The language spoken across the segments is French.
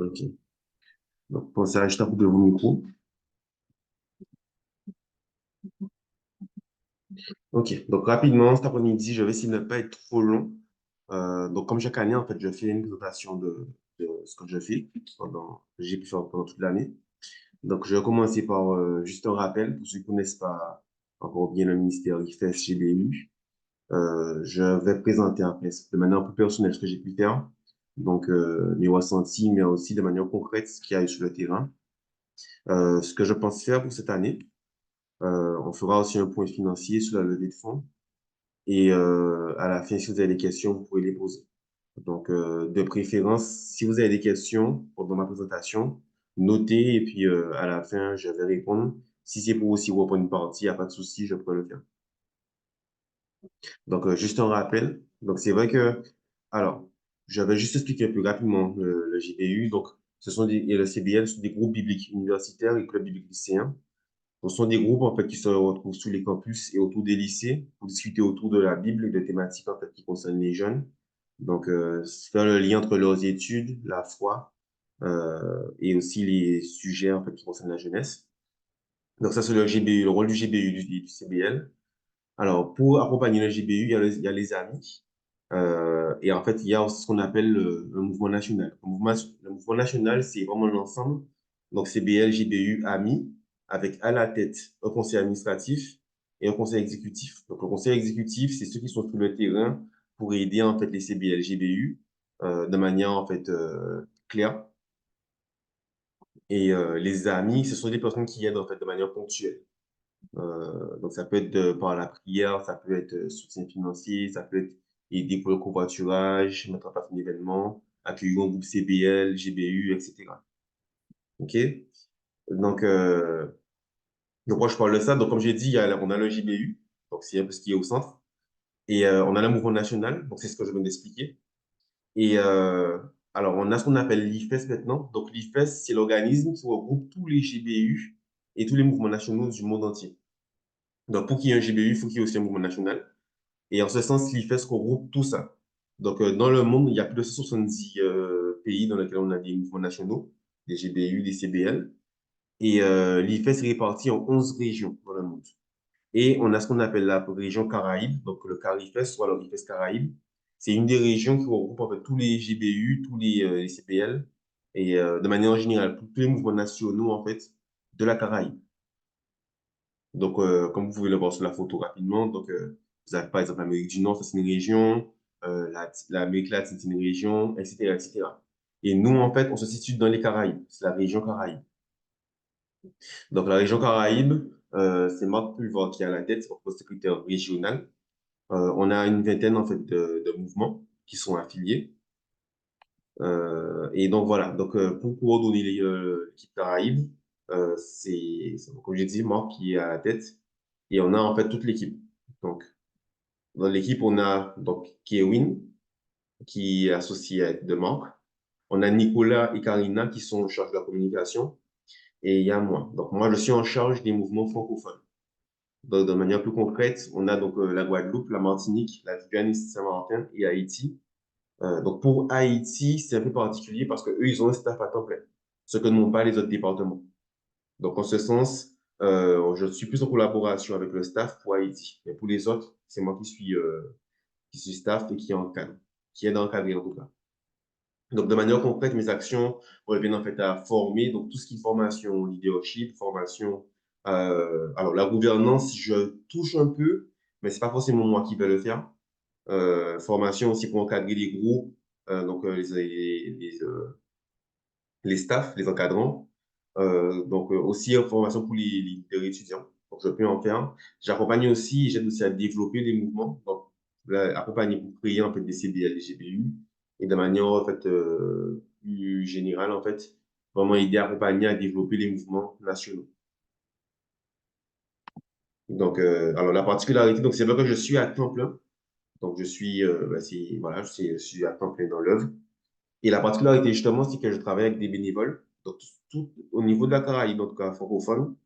Ok. Donc, pensez à juste à couper vos micros. Ok. Donc, rapidement, cet après-midi, je vais essayer de ne pas être trop long. Donc, comme chaque année, en fait, je fais une présentation de ce que je fais que j'ai pu faire pendant toute l'année. Donc, je vais commencer par juste un rappel pour ceux qui ne connaissent pas encore bien le ministère IFES GBU. Je vais présenter après de manière plus personnelle ce que j'ai pu faire. Donc, mes ressentis, mais aussi de manière concrète ce qu'il y a eu sur le terrain. Ce que je pense faire pour cette année. On fera aussi un point financier sur la levée de fonds. Et à la fin, si vous avez des questions, vous pouvez les poser. Donc, de préférence, si vous avez des questions pendant ma présentation, notez et puis à la fin, je vais répondre. Si c'est pour aussi reprendre une partie, il n'y a pas de souci, je pourrais le faire. Donc, juste un rappel. Donc, c'est vrai que, alors, je vais juste expliquer un peu rapidement le GBU. Donc, et le CBL, ce sont des groupes bibliques universitaires et clubs bibliques lycéens. Ce sont des groupes en fait qui se retrouvent sous les campus et autour des lycées pour discuter autour de la Bible et de thématiques en fait qui concernent les jeunes. Donc, faire le lien entre leurs études, la foi et aussi les sujets en fait qui concernent la jeunesse. Donc, ça c'est le GBU, le rôle du GBU du CBL. Alors, pour accompagner le GBU, il y a les amis. Et en fait, il y a aussi ce qu'on appelle le mouvement national. Le mouvement national, c'est vraiment l'ensemble. Donc, CBL, GBU, AMI, avec à la tête un conseil administratif et un conseil exécutif. Donc, le conseil exécutif, c'est ceux qui sont sur le terrain pour aider en fait les CBL, GBU de manière en fait claire. Et les amis, ce sont des personnes qui aident en fait de manière ponctuelle. Donc, ça peut être par la prière, ça peut être soutien financier, ça peut être aider pour le covoiturage, mettre en place un événement, accueillir un groupe CBL, GBU, etc. OK? Donc, moi, je parle de ça. Donc, comme j'ai dit, on a le GBU, donc c'est un peu ce qui est au centre. Et on a le mouvement national, donc c'est ce que je viens d'expliquer. Et alors, on a ce qu'on appelle l'IFES maintenant. Donc, l'IFES, c'est l'organisme qui regroupe tous les GBU et tous les mouvements nationaux du monde entier. Donc, pour qu'il y ait un GBU, il faut qu'il y ait aussi un mouvement national. Et en ce sens, l'IFES regroupe tout ça. Donc, dans le monde, il y a plus de 170 pays dans lesquels on a des mouvements nationaux, des GBU, des CBL. Et l'IFES est réparti en 11 régions dans le monde. Et on a ce qu'on appelle la région Caraïbe, donc le CARIFES ou alors l'IFES Caraïbe. C'est une des régions qui regroupe en fait tous les GBU, tous les CPL, et de manière générale, tous les mouvements nationaux en fait de la Caraïbe. Donc, comme vous pouvez le voir sur la photo rapidement, donc, vous avez par exemple l'Amérique du Nord, ça c'est une région, l'Amérique latine, c'est une région, etc., etc. Et nous, en fait, on se situe dans les Caraïbes, c'est la région Caraïbe. Donc, la région Caraïbe, c'est Marc Pulvar qui est à la tête, c'est notre secrétaire régional. On a une vingtaine, en fait, de mouvements qui sont affiliés. Et donc, voilà. Donc, pour coordonner l'équipe Caraïbe, comme j'ai dit, Marc qui est à la tête. Et on a, en fait, toute l'équipe. Donc, dans l'équipe, on a donc Kewin, qui est associé avec de Marc. On a Nicolas et Karina qui sont en charge de la communication. Et il y a moi. Donc, moi, je suis en charge des mouvements francophones. Donc, de manière plus concrète, on a donc la Guadeloupe, la Martinique, la Guyane et Saint-Martin et Haïti. Donc, pour Haïti, c'est un peu particulier parce que eux, ils ont un staff à temps plein, ce que n'ont pas les autres départements. Donc, en ce sens, je suis plus en collaboration avec le staff pour Haïti. Mais pour les autres, c'est moi qui suis staff et qui encadre, qui aide à encadrer en tout cas. Donc, de manière concrète, mes actions reviennent en fait à former, donc tout ce qui est formation, leadership, formation. Alors, la gouvernance, je touche un peu, mais c'est pas forcément moi qui vais le faire. Formation aussi pour encadrer les groupes, donc les staffs, les encadrants. Donc, aussi formation pour les leaders étudiants. Donc, je peux en faire. J'accompagne aussi, j'aide aussi à développer des mouvements. Donc, accompagner pour créer en fait des CBL, des GBU. Et de manière en fait plus générale, en fait, vraiment aider à accompagner à développer les mouvements nationaux. Donc, alors la particularité, donc c'est vrai que je suis à temps plein. Donc, voilà, je suis à temps plein dans l'œuvre. Et la particularité, justement, c'est que je travaille avec des bénévoles. Donc, au niveau de la Caraïbe, en tout cas francophone,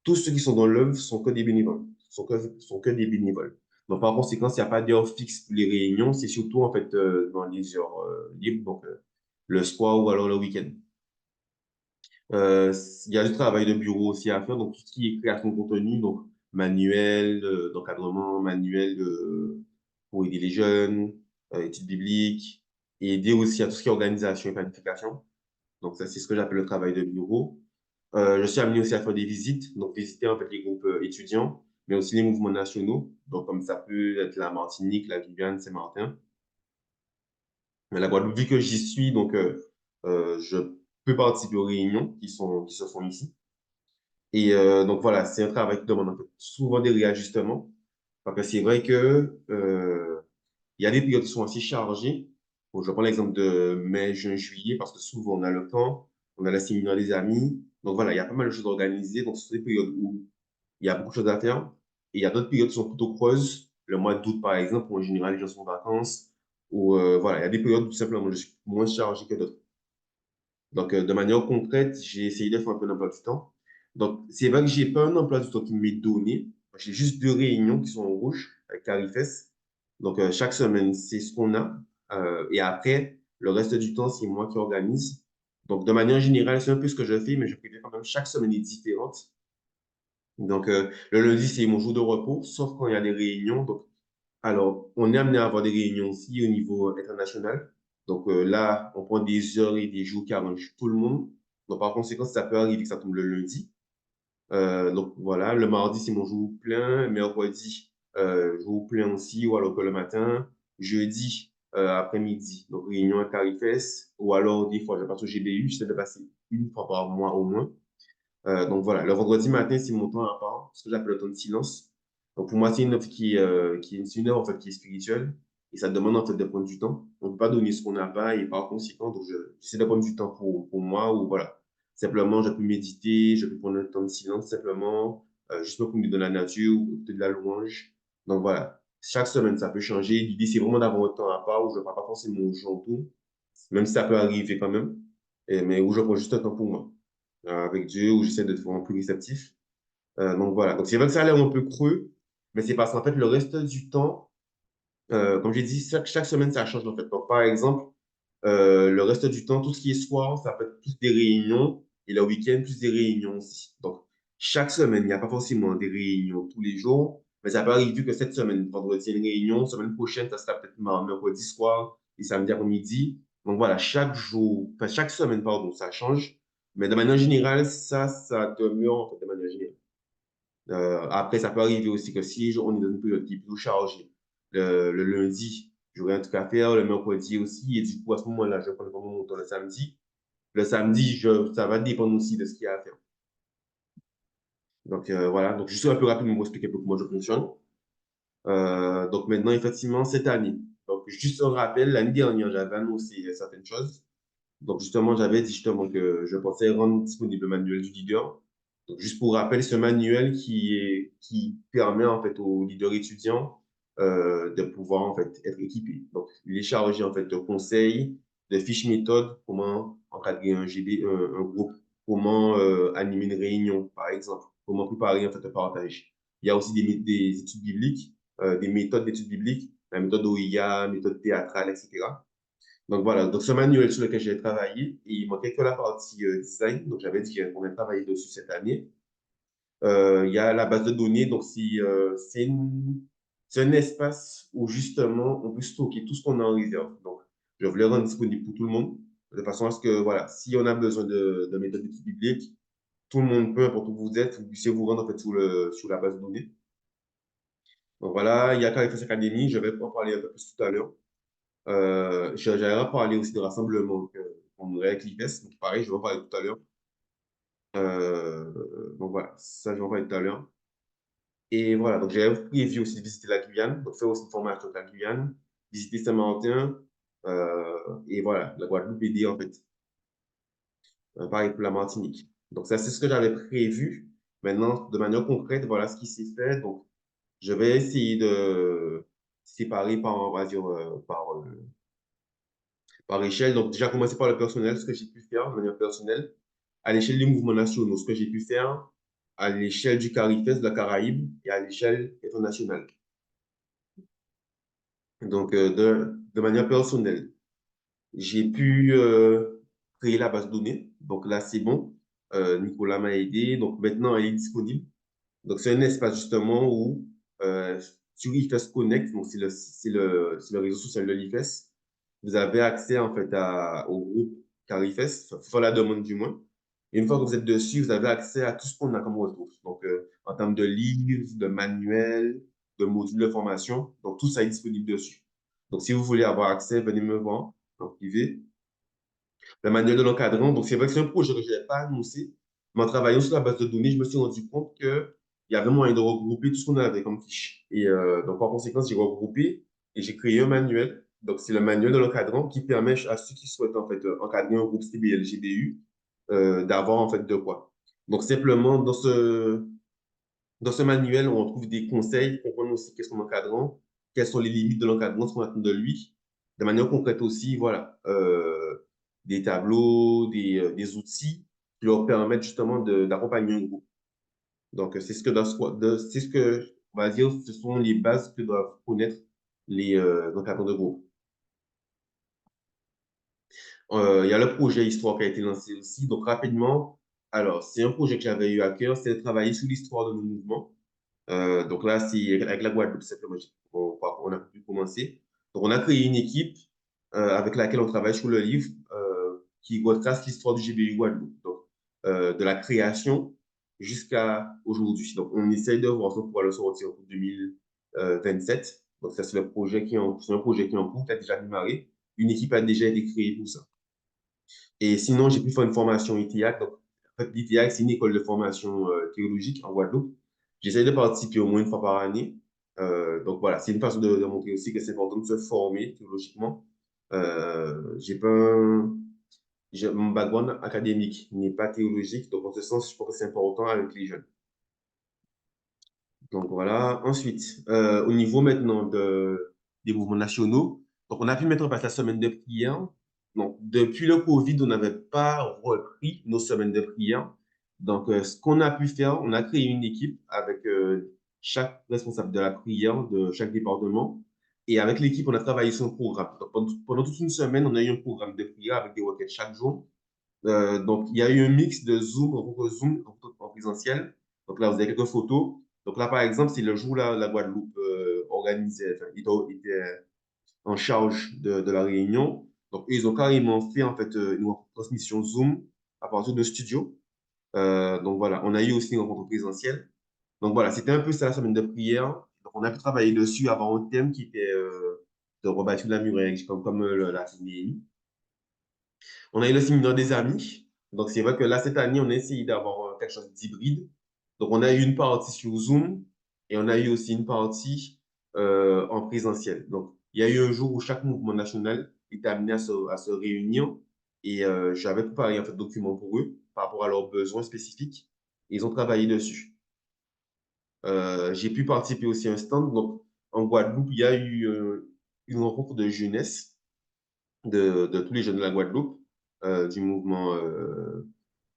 tous ceux qui sont dans l'œuvre sont que des bénévoles, sont que des bénévoles. Donc, par conséquent, il n'y a pas d'heure fixe pour les réunions, c'est surtout, en fait, dans les heures libres, donc le soir ou alors le week-end. Euh, il y a du travail de bureau aussi à faire, donc tout ce qui est création de contenu, donc manuel d'encadrement, manuel pour aider les jeunes, études bibliques, et aider aussi à tout ce qui est organisation et planification. Donc ça, c'est ce que j'appelle le travail de bureau. Je suis amené aussi à faire des visites, donc visiter en fait les groupes étudiants, mais aussi les mouvements nationaux, donc comme ça peut être la Martinique, la Guyane, Saint-Martin. Mais la Guadeloupe, vu que j'y suis, donc je peux participer aux réunions qui se font ici. Et donc voilà, c'est un travail qui demande en fait souvent des réajustements. Parce que c'est vrai que il y a des périodes qui sont assez chargées. Bon, je prends l'exemple de mai, juin, juillet, parce que souvent on a le temps, on a la séminaire des amis. Donc voilà, il y a pas mal de choses organisées. Donc, ce sont des périodes où il y a beaucoup de choses à faire. Et il y a d'autres périodes qui sont plutôt creuses. Le mois d'août, par exemple, où en général les gens sont en vacances. Ou voilà, il y a des périodes où tout simplement je suis moins chargé que d'autres. Donc, de manière concrète, j'ai essayé de faire un peu d'emploi du temps. Donc, c'est vrai que j'ai pas un emploi du temps qui m'est donné. J'ai juste deux réunions qui sont en rouge avec Carifes. Donc, chaque semaine, c'est ce qu'on a. Et après, le reste du temps, c'est moi qui organise. Donc, de manière générale, c'est un peu ce que je fais, mais je préfère quand même chaque semaine est différente. Donc, le lundi, c'est mon jour de repos, sauf quand il y a des réunions. Donc, alors, on est amené à avoir des réunions aussi au niveau international. Donc là, on prend des heures et des jours qui arrangent tout le monde. Donc, par conséquent, ça peut arriver que ça tombe le lundi. Donc voilà, le mardi, c'est mon jour plein. Mercredi, jour plein aussi, ou alors que le matin. Jeudi, après-midi, donc réunion à Carifes. Ou alors, des fois, je passe au GBU, j'essaie de passer une fois par mois au moins. Donc voilà, le vendredi matin, c'est mon temps à part, ce que j'appelle le temps de silence. Donc pour moi, c'est une œuvre c'est une œuvre en fait qui est spirituelle et ça demande en fait de prendre du temps. On ne peut pas donner ce qu'on n'a pas et par conséquent, donc j'essaie de prendre du temps pour moi ou voilà. Simplement, je peux méditer, je peux prendre un temps de silence simplement, juste pour me donner la nature ou écouter de la louange. Donc voilà, chaque semaine, ça peut changer. L'idée, c'est vraiment d'avoir un temps à part où je ne prends pas forcément mon jour tout, même si ça peut arriver quand même, mais où je prends juste un temps pour moi avec Dieu, où j'essaie d'être vraiment plus réceptif. Donc voilà. Donc c'est vrai que ça a l'air un peu creux, mais c'est parce qu'en fait, le reste du temps, comme j'ai dit, chaque semaine, ça change en fait. Donc par exemple, le reste du temps, tout ce qui est soir, ça peut être plus des réunions, et le week-end, plus des réunions aussi. Donc chaque semaine, il n'y a pas forcément des réunions tous les jours, mais ça peut arriver que cette semaine, vendredi, il y a une réunion, semaine prochaine, ça sera peut-être mercredi soir et samedi après-midi. Donc voilà, chaque jour, enfin chaque semaine, pardon, ça change. Mais de manière générale, ça demeure en fait de manière générale. Après, ça peut arriver aussi que si on est dans une période qui est plus chargée, le lundi, j'aurai un truc à faire, le mercredi aussi, et du coup, à ce moment-là, je prends vraiment mon temps le samedi. Le samedi, ça va dépendre aussi de ce qu'il y a à faire. Donc, voilà. Donc, juste un peu rapidement pour expliquer un peu comment je fonctionne. Donc, maintenant, effectivement, cette année. Donc, juste un rappel, l'année dernière, j'avais annoncé certaines choses. Donc, justement, j'avais dit justement que je pensais rendre disponible le manuel du leader. Donc, juste pour rappel, ce manuel qui permet en fait aux leaders étudiants de pouvoir en fait être équipés. Donc, il est chargé en fait de conseils, de fiches méthodes, comment encadrer un GB, un groupe, comment animer une réunion, par exemple, comment préparer en fait un partage. Il y a aussi des études bibliques, des méthodes d'études bibliques, la méthode OIA, méthode théâtrale, etc. Donc voilà, donc ce manuel sur lequel j'ai travaillé, et il manquait que la partie design, donc j'avais dit qu'on allait travailler dessus cette année. Il y a la base de données, donc c'est un espace où justement on peut stocker tout ce qu'on a en réserve. Donc je voulais rendre disponible pour tout le monde, de façon à ce que voilà, si on a besoin de méthodes d'études bibliques, tout le monde, peu importe où vous êtes, vous puissiez vous rendre en fait sur la base de données. Donc voilà, il y a Caritas Academy, je vais en parler un peu plus tout à l'heure. J'allais parler aussi de rassemblement qu'on aurait avec l'IPES. Donc, pareil, je vais en parler tout à l'heure. Donc, voilà, ça, je vais en parler tout à l'heure. Et voilà, donc j'avais prévu aussi de visiter la Guyane, donc faire aussi une formation de la Guyane, visiter Saint-Martin, et voilà, la Guadeloupe aider en fait. Pareil pour la Martinique. Donc, ça, c'est ce que j'avais prévu. Maintenant, de manière concrète, voilà ce qui s'est fait. Donc, je vais essayer de séparer par, on va dire, par échelle. Donc, déjà, commencer par le personnel, ce que j'ai pu faire de manière personnelle, à l'échelle des mouvements nationaux, ce que j'ai pu faire à l'échelle du CARIFES, de la Caraïbe, et à l'échelle internationale. Donc, de manière personnelle, j'ai pu créer la base de données. Donc là, c'est bon. Nicolas m'a aidé. Donc maintenant, elle est disponible. Donc c'est un espace justement où sur IFES Connect, donc c'est le réseau social de l'IFES, vous avez accès en fait au groupe Carifes, faut la demande du moins. Et une fois que vous êtes dessus, vous avez accès à tout ce qu'on a comme ressources. Donc en termes de livres, de manuels, de modules de formation, donc tout ça est disponible dessus. Donc si vous voulez avoir accès, venez me voir en privé. Le manuel de l'encadrant, donc c'est vrai que c'est un projet que je n'avais pas annoncé, mais en travaillant sur la base de données, je me suis rendu compte qu'il y avait moyen de regrouper tout ce qu'on avait comme fiche. Et donc, par conséquent, j'ai regroupé et j'ai créé un manuel. Donc, c'est le manuel de l'encadrant qui permet à ceux qui souhaitent en fait encadrer un groupe CBL GBU d'avoir en fait de quoi. Donc, simplement, dans ce manuel, on trouve des conseils, comprendre aussi qu'est-ce qu'on encadrant, quelles sont les limites de l'encadrant, ce qu'on attend de lui. De manière concrète aussi, voilà, des tableaux, des outils qui leur permettent justement d'accompagner un groupe. Donc, c'est ce que, on va dire, ce sont les bases que doivent connaître les encadrants de groupe. Il y a le projet Histoire qui a été lancé aussi. Donc, rapidement, alors, c'est un projet que j'avais eu à cœur, c'est de travailler sur l'histoire de nos mouvements. Donc là, c'est avec la Guadeloupe, simplement, on a pu commencer. Donc, on a créé une équipe avec laquelle on travaille sur le livre qui retrace l'histoire du GBU Guadeloupe. Donc, de la création jusqu'à aujourd'hui. Donc, on essaye de voir si on pourra le sortir en 2027. Donc, ça, c'est c'est un projet qui est en cours, qui a déjà démarré. Une équipe a déjà été créée pour ça. Et sinon, j'ai pu faire une formation ITIAC. Donc, en fait, l'ITIAC, c'est une école de formation théologique en Guadeloupe. J'essaie de participer au moins une fois par année. Donc voilà, c'est une façon de montrer aussi que c'est important de se former théologiquement. J'ai pas mon background académique n'est pas théologique, donc en ce sens, je pense que c'est important avec les jeunes. Donc voilà. Ensuite, au niveau maintenant des mouvements nationaux, donc on a pu mettre en place la semaine de prière. Donc depuis le Covid, on n'avait pas repris nos semaines de prière. Donc ce qu'on a pu faire, on a créé une équipe avec chaque responsable de la prière de chaque département. Et avec l'équipe, on a travaillé sur un programme. Donc, pendant toute une semaine, on a eu un programme de prière avec des requêtes chaque jour. Donc, il y a eu un mix de Zoom, Zoom en présentiel. Donc là, vous avez quelques photos. Donc là, par exemple, c'est le jour où la Guadeloupe organisait, enfin, était en charge de la réunion. Donc, ils ont carrément fait en fait une transmission Zoom à partir de studio. Donc voilà, on a eu aussi une rencontre présentielle. Donc voilà, c'était un peu ça la semaine de prière. Donc, on a pu travailler dessus avant un thème qui était de rebâtir la muraille, comme la CNDI. On a eu le séminaire des amis. Donc, c'est vrai que là, cette année, on a essayé d'avoir quelque chose d'hybride. Donc, on a eu une partie sur Zoom et on a eu aussi une partie en présentiel. Donc, il y a eu un jour où chaque mouvement national était amené à se réunir et j'avais préparé en fait, document pour eux par rapport à leurs besoins spécifiques. Ils ont travaillé dessus. J'ai pu participer aussi à un stand. Donc, en Guadeloupe, il y a eu une rencontre de jeunesse de tous les jeunes de la Guadeloupe, du mouvement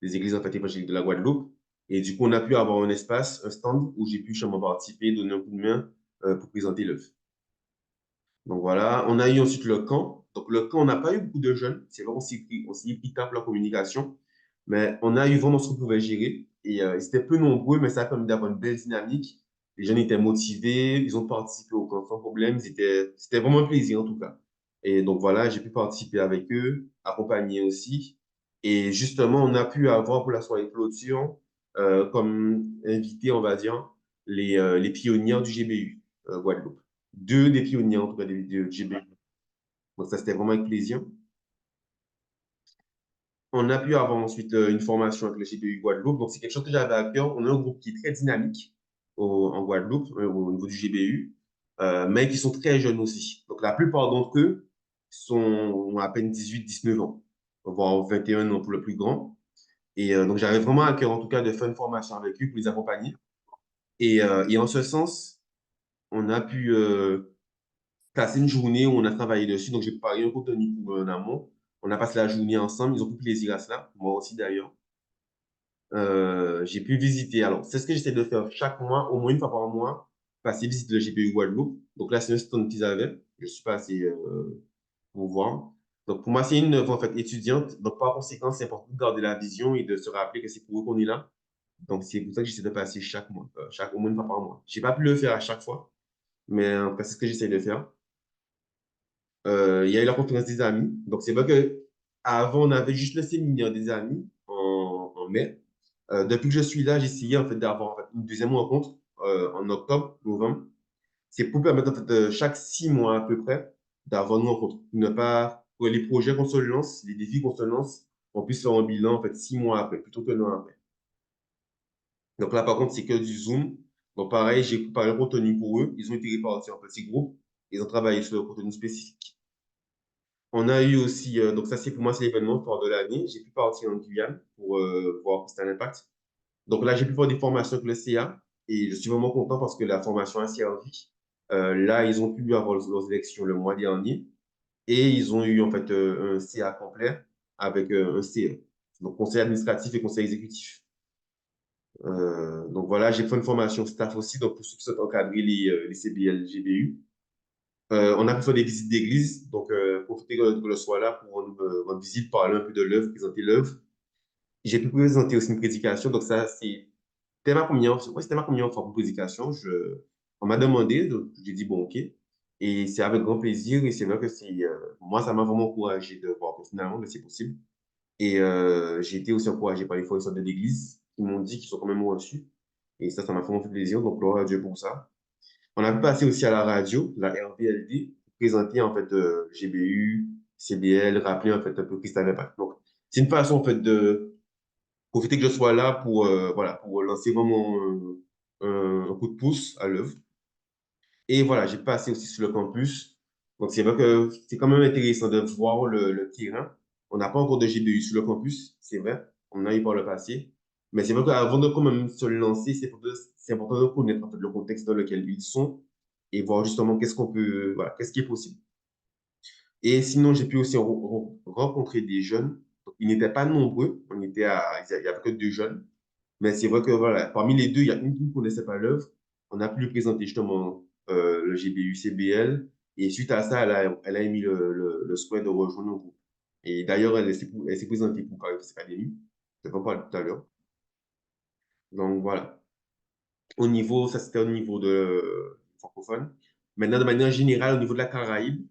des églises en fait évangéliques de la Guadeloupe. Et du coup, on a pu avoir un espace, un stand où j'ai pu justement participer, donner un coup de main pour présenter l'œuvre. Donc voilà, on a eu ensuite le camp. Donc le camp, on n'a pas eu beaucoup de jeunes. C'est vrai, on s'y est pris tard pour la communication. Mais on a eu vraiment ce qu'on pouvait gérer. Et ils étaient peu nombreux, mais ça a permis d'avoir une belle dynamique. Les jeunes étaient motivés, ils ont participé au camp sans problème. C'était vraiment un plaisir en tout cas. Et donc voilà, j'ai pu participer avec eux, accompagner aussi. Et justement, on a pu avoir pour la soirée clôture, comme invité, on va dire, les pionnières du GBU Guadeloupe. Deux des pionniers, en tout cas, du GBU. Donc ça, c'était vraiment avec plaisir. On a pu avoir ensuite une formation avec le GBU Guadeloupe. Donc, c'est quelque chose que j'avais à cœur. On a un groupe qui est très dynamique en Guadeloupe, au niveau du GBU, mais qui sont très jeunes aussi. Donc, la plupart d'entre eux ont à peine 18-19 ans, voire 21 ans pour le plus grand. Et donc, j'avais vraiment à cœur, en tout cas, de faire une formation avec eux pour les accompagner. Et en ce sens, on a pu passer une journée où on a travaillé dessus. Donc, j'ai préparé un contenu pour en amont. On a passé la journée ensemble. Ils ont pris plaisir à cela. Moi aussi, d'ailleurs. J'ai pu visiter. Alors, c'est ce que j'essaie de faire chaque mois, au moins une fois par mois, passer visiter le GPU Guadeloupe. Donc là, c'est un stand qu'ils avaient. Je suis passé pour voir. Donc, pour moi, c'est une œuvre en fait étudiante. Donc, par conséquent, c'est important de garder la vision et de se rappeler que c'est pour eux qu'on est là. Donc, c'est pour ça que j'essaie de passer chaque mois, au moins une fois par mois. J'ai pas pu le faire à chaque fois, mais en tout cas, c'est ce que j'essaie de faire. Il y a eu la conférence des amis. Donc, c'est vrai que avant, on avait juste le séminaire des amis en mai. Depuis que je suis là, j'ai essayé en fait d'avoir en fait, une deuxième rencontre en octobre, novembre. C'est pour permettre en fait, chaque 6 mois à peu près d'avoir une rencontre. Ne pas, pour les projets qu'on se lance, les défis qu'on se lance, on puisse faire un bilan en fait 6 mois après, plutôt que 1 an après. Donc là, par contre, c'est que du Zoom. Donc pareil, j'ai préparé le contenu pour eux. Ils ont été répartis en petits groupes. Ils ont travaillé sur le contenu spécifique. On a eu aussi, donc ça c'est pour moi, c'est l'événement fort de l'année. J'ai pu partir en Guyane pour voir si c'était un impact. Donc là, j'ai pu faire des formations avec le CA et je suis vraiment content parce que la formation a servi. Là, ils ont pu avoir leurs élections le mois dernier et ils ont eu en fait un CA complet avec un CE, donc conseil administratif et conseil exécutif. Donc voilà, j'ai fait une formation staff aussi, donc pour ceux qui sont encadrés les CBL, GBU. On a pu faire des visites d'église, donc profiter que le soir là pour une visite, parler un peu de l'œuvre, présenter l'œuvre. J'ai pu présenter aussi une prédication, donc ça, c'était ma première fois pour prédication. On m'a demandé, donc j'ai dit bon, ok. Et c'est avec grand plaisir, et c'est vrai que moi, ça m'a vraiment encouragé de voir que finalement, ben, c'est possible. Et j'ai été aussi encouragé par les fournisseurs de l'église qui m'ont dit qu'ils sont quand même reçus. Et ça m'a vraiment fait plaisir, donc gloire à Dieu pour ça. On a pu passer aussi à la radio, la RVLD, pour présenter en fait GBU, CBL, rappeler en fait un peu Christ à l'impact. Donc, c'est une façon en fait de profiter que je sois là pour, voilà, pour lancer vraiment un coup de pouce à l'œuvre. Et voilà, j'ai passé aussi sur le campus. Donc, c'est vrai que c'est quand même intéressant de voir le terrain. On n'a pas encore de GBU sur le campus, c'est vrai. On a eu par le passé. Mais c'est vrai qu'avant de quand même se lancer, c'est important de connaître en fait, le contexte dans lequel ils sont et voir justement qu'est-ce qu'on peut, voilà, qu'est-ce qui est possible. Et sinon, j'ai pu aussi rencontrer des jeunes. Donc, ils n'étaient pas nombreux. Il y avait que 2 jeunes. Mais c'est vrai que voilà, parmi les deux, il y a une qui ne connaissait pas l'œuvre. On a pu lui présenter justement le GBU CBL. Et suite à ça, elle a émis le souhait de rejoindre le groupe. Et d'ailleurs, elle s'est présentée pour Caritas Academy. Je vais en parler tout à l'heure. Donc voilà. Ça c'était au niveau de francophone. Maintenant, de manière générale, au niveau de la Caraïbe,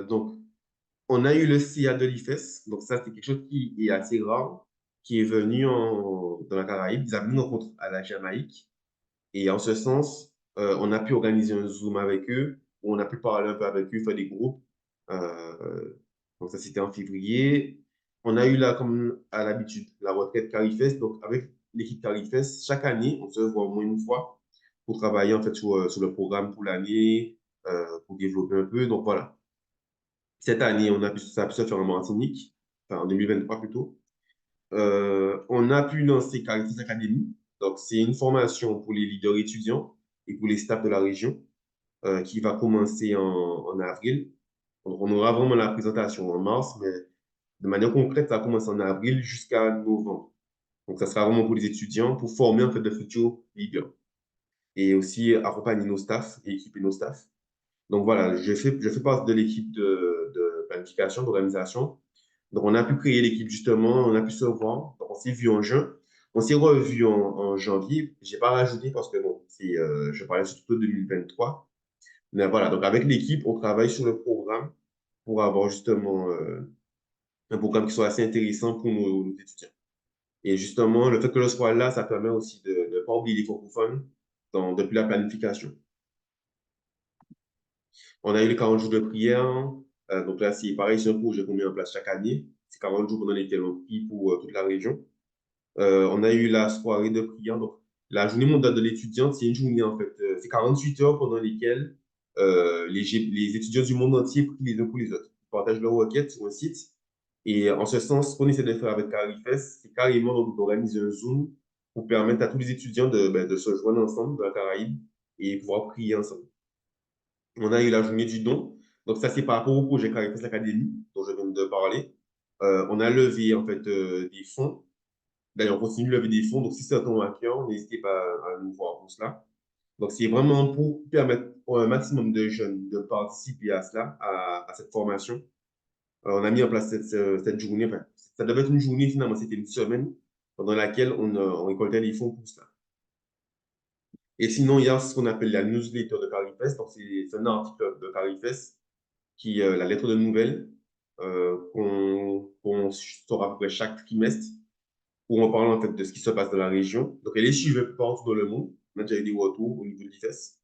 donc on a eu le CIA de l'IFES. Donc ça, c'est quelque chose qui est assez rare, qui est venu dans la Caraïbe. Ils avaient une rencontre à la Jamaïque. Et en ce sens, on a pu organiser un Zoom avec eux, où on a pu parler un peu avec eux, faire des groupes. Euh, donc ça, c'était en février. On a eu là, comme à l'habitude, la retraite Carifest. Donc avec l'équipe Carifest, chaque année, on se voit au moins une fois pour travailler en fait sur le programme pour l'année, pour développer un peu. Donc voilà. Cette année, ça a pu se faire en Martinique, enfin en 2023 plutôt. On a pu lancer Caritas Academy. Donc, c'est une formation pour les leaders étudiants et pour les staffs de la région qui va commencer en avril. Donc, on aura vraiment la présentation en mars, mais de manière concrète, ça commence en avril jusqu'à novembre. Donc, ça sera vraiment pour les étudiants, pour former en fait de futurs leaders et aussi accompagner nos staffs et équiper nos staffs. Donc, voilà, je fais partie de l'équipe de planification, d'organisation. Donc, on a pu créer l'équipe justement, on a pu se voir. Donc, on s'est vu en juin. On s'est revu en janvier. J'ai pas rajouté parce que bon, je parlais surtout de 2023. Mais voilà, donc avec l'équipe, on travaille sur le programme pour avoir justement un programme qui soit assez intéressant pour nos étudiants. Et justement, le fait que je sois là, ça permet aussi de ne pas oublier les francophones depuis la planification. On a eu les 40 jours de prière. Donc là, c'est pareil, c'est un projet qu'on met en place chaque année. C'est 40 jours pendant lesquels on prie pour toute la région. On a eu la soirée de prière. Donc, la journée mondiale de l'étudiant, c'est une journée en fait. C'est 48 heures pendant lesquelles les étudiants du monde entier prient les uns pour les autres. Ils partagent leurs requêtes sur un site. Et en ce sens, ce qu'on essaie de faire avec Carifes, c'est carrément donc, d'organiser un Zoom pour permettre à tous les étudiants de se joindre ensemble dans la Caraïbe et pouvoir prier ensemble. On a eu la journée du don. Donc, ça, c'est par rapport au projet Carifes Academy dont je viens de parler. On a levé en fait des fonds. D'ailleurs, on continue de lever des fonds. Donc, si c'est un ton à cœur, n'hésitez pas à nous voir pour cela. Donc, c'est vraiment pour permettre au maximum de jeunes de participer à cela, à cette formation. On a mis en place cette journée, enfin, ça devait être une journée, finalement, c'était une semaine pendant laquelle on récoltait les fonds pour cela. Et sinon, il y a ce qu'on appelle la newsletter de Carifest. Donc, c'est un article de Carifest qui est la lettre de nouvelles qu'on sort à peu près chaque trimestre où on parle en fait de ce qui se passe dans la région. Donc, elle est suivie partout dans le monde. On a déjà eu des retours au niveau de l'IFES.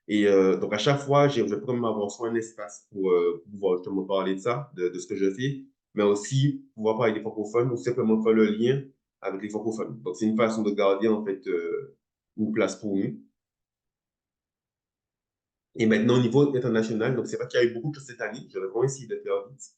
Et donc, à chaque fois, je vais vraiment avoir soit un espace pour pouvoir justement parler de ça, de ce que je fais, mais aussi pouvoir parler des francophones ou simplement faire le lien avec les francophones. Donc, c'est une façon de garder en fait une place pour nous. Et maintenant, au niveau international, donc c'est vrai qu'il y a eu beaucoup de choses cette année. J'avais vraiment essayé de faire vite.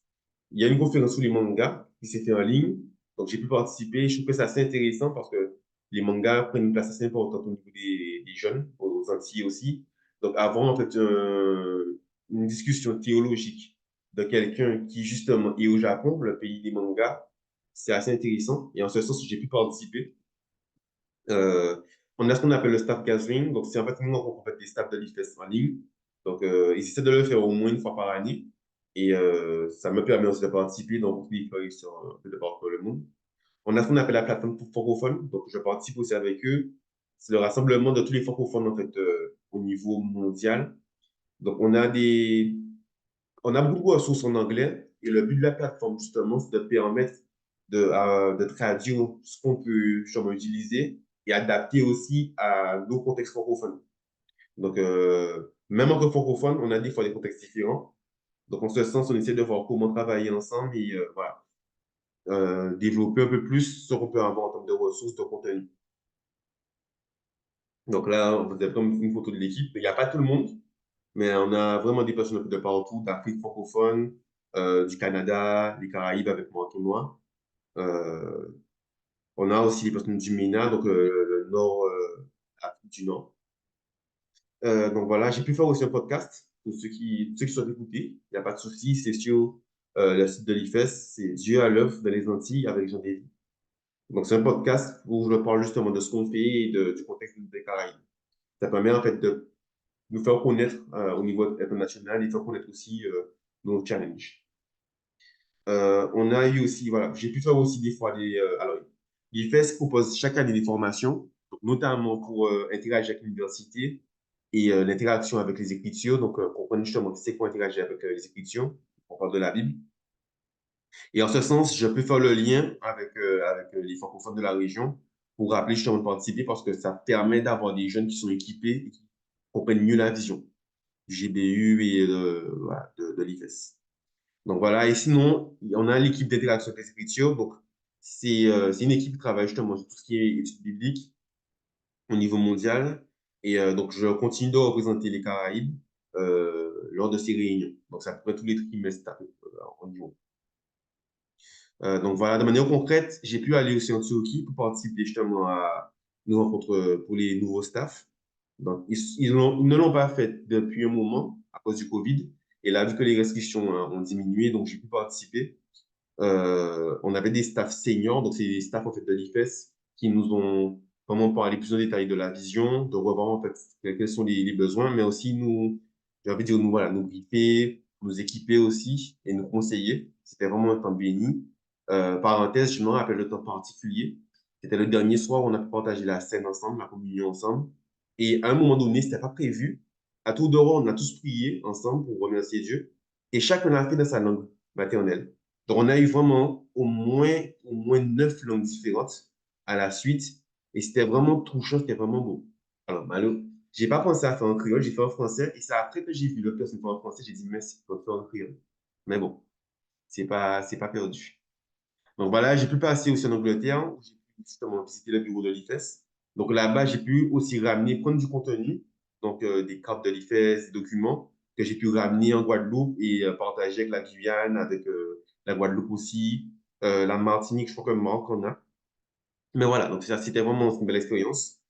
Il y a une conférence sur les mangas qui s'est faite en ligne. Donc, j'ai pu participer. Je trouve que c'est assez intéressant parce que les mangas prennent une place assez importante au niveau des jeunes, aux Antilles aussi. Donc, avoir en fait une discussion théologique de quelqu'un qui, justement, est au Japon, le pays des mangas, c'est assez intéressant. Et en ce sens, j'ai pu participer. Euh, on a ce qu'on appelle le staff gathering. Donc, c'est en fait, nous, on rencontre en fait, des staffs de l'IFES en ligne. Donc, ils essaient de le faire au moins une fois par année. Et ça me permet aussi de participer dans beaucoup d'écoles sur un peu de partout dans le monde. On a ce qu'on appelle la plateforme pour francophones. Donc, je participe aussi avec eux. C'est le rassemblement de tous les francophones, en fait, au niveau mondial. Donc, on a beaucoup de ressources en anglais. Et le but de la plateforme, justement, c'est de permettre de traduire ce qu'on peut justement utiliser et adapter aussi à nos contextes francophones. Donc, même entre francophones, on a des fois des contextes différents. Donc, en ce sens, on essaie de voir comment travailler ensemble et voilà, développer un peu plus ce qu'on peut avoir en termes de ressources, de contenu. Donc là, vous avez comme une photo de l'équipe. Il n'y a pas tout le monde, mais on a vraiment des personnes de partout, d'Afrique francophone, du Canada, les Caraïbes avec moi, tout moi. Euh, on a aussi les personnes du MENA, donc le Nord, Afrique du Nord. Donc voilà, j'ai pu faire aussi un podcast pour ceux qui souhaitent écouter. Il n'y a pas de souci, c'est sur le site de l'IFES, c'est Dieu à l'œuvre dans les Antilles avec Jean Davy. Donc c'est un podcast où je parle justement de ce qu'on fait et du contexte des Caraïbes. Ça permet en fait de nous faire connaître au niveau international et faire connaître aussi nos challenges. On a eu aussi, voilà, j'ai pu faire aussi des fois alors, l'IFES propose chaque année des formations, donc, notamment pour interagir avec l'université et l'interaction avec les Écritures, donc comprendre justement c'est quoi interagir avec les Écritures, on parle de la Bible. Et en ce sens, je peux faire le lien avec les francophones de la région pour rappeler justement de participer parce que ça permet d'avoir des jeunes qui sont équipés et qui comprennent mieux la vision du GBU et voilà, de l'IFES. Donc voilà, et sinon, on a l'équipe d'interaction avec les Écritures. Donc, c'est une équipe qui travaille justement sur tout ce qui est études bibliques au niveau mondial. Et donc, je continue de représenter les Caraïbes lors de ces réunions. Donc, ça pourrait tous les trimestres au niveau. Donc voilà, de manière concrète, j'ai pu aller aussi en Turquie pour participer justement à une rencontre pour les nouveaux staffs. Donc, ils ne l'ont pas fait depuis un moment à cause du Covid. Et là, vu que les restrictions ont diminué, donc j'ai pu participer. On avait des staffs seniors, donc c'est des staffs en fait de l'IFES qui nous ont vraiment parlé plus en détail de la vision, de revoir en fait quels sont les besoins, mais aussi nous, j'ai envie de dire, nous, voilà, nous briefer, nous équiper aussi et nous conseiller. C'était vraiment un temps béni. Parenthèse, je me rappelle le temps particulier. C'était le dernier soir, on a pu partager la scène ensemble, la communion ensemble. Et à un moment donné, c'était pas prévu. À tour de rôle, on a tous prié ensemble pour remercier Dieu. Et chacun l'a fait dans sa langue maternelle. Donc, on a eu vraiment au moins 9 langues différentes à la suite. Et c'était vraiment touchant, c'était vraiment beau. Alors, Malo, j'ai pas pensé à faire en créole, j'ai fait en français. Et c'est après que j'ai vu le personne faire en français, j'ai dit merci pour faire en créole. Mais bon, c'est pas perdu. Donc voilà, j'ai pu passer aussi en Angleterre, où j'ai pu justement visiter le bureau de l'IFES. Donc là-bas, j'ai pu aussi ramener, prendre du contenu, donc des cartes de l'IFES, des documents que j'ai pu ramener en Guadeloupe et partager avec la Guyane, avec la Guadeloupe aussi, la Martinique, je crois que Maroc en a. Mais voilà, donc ça, c'était vraiment une belle expérience.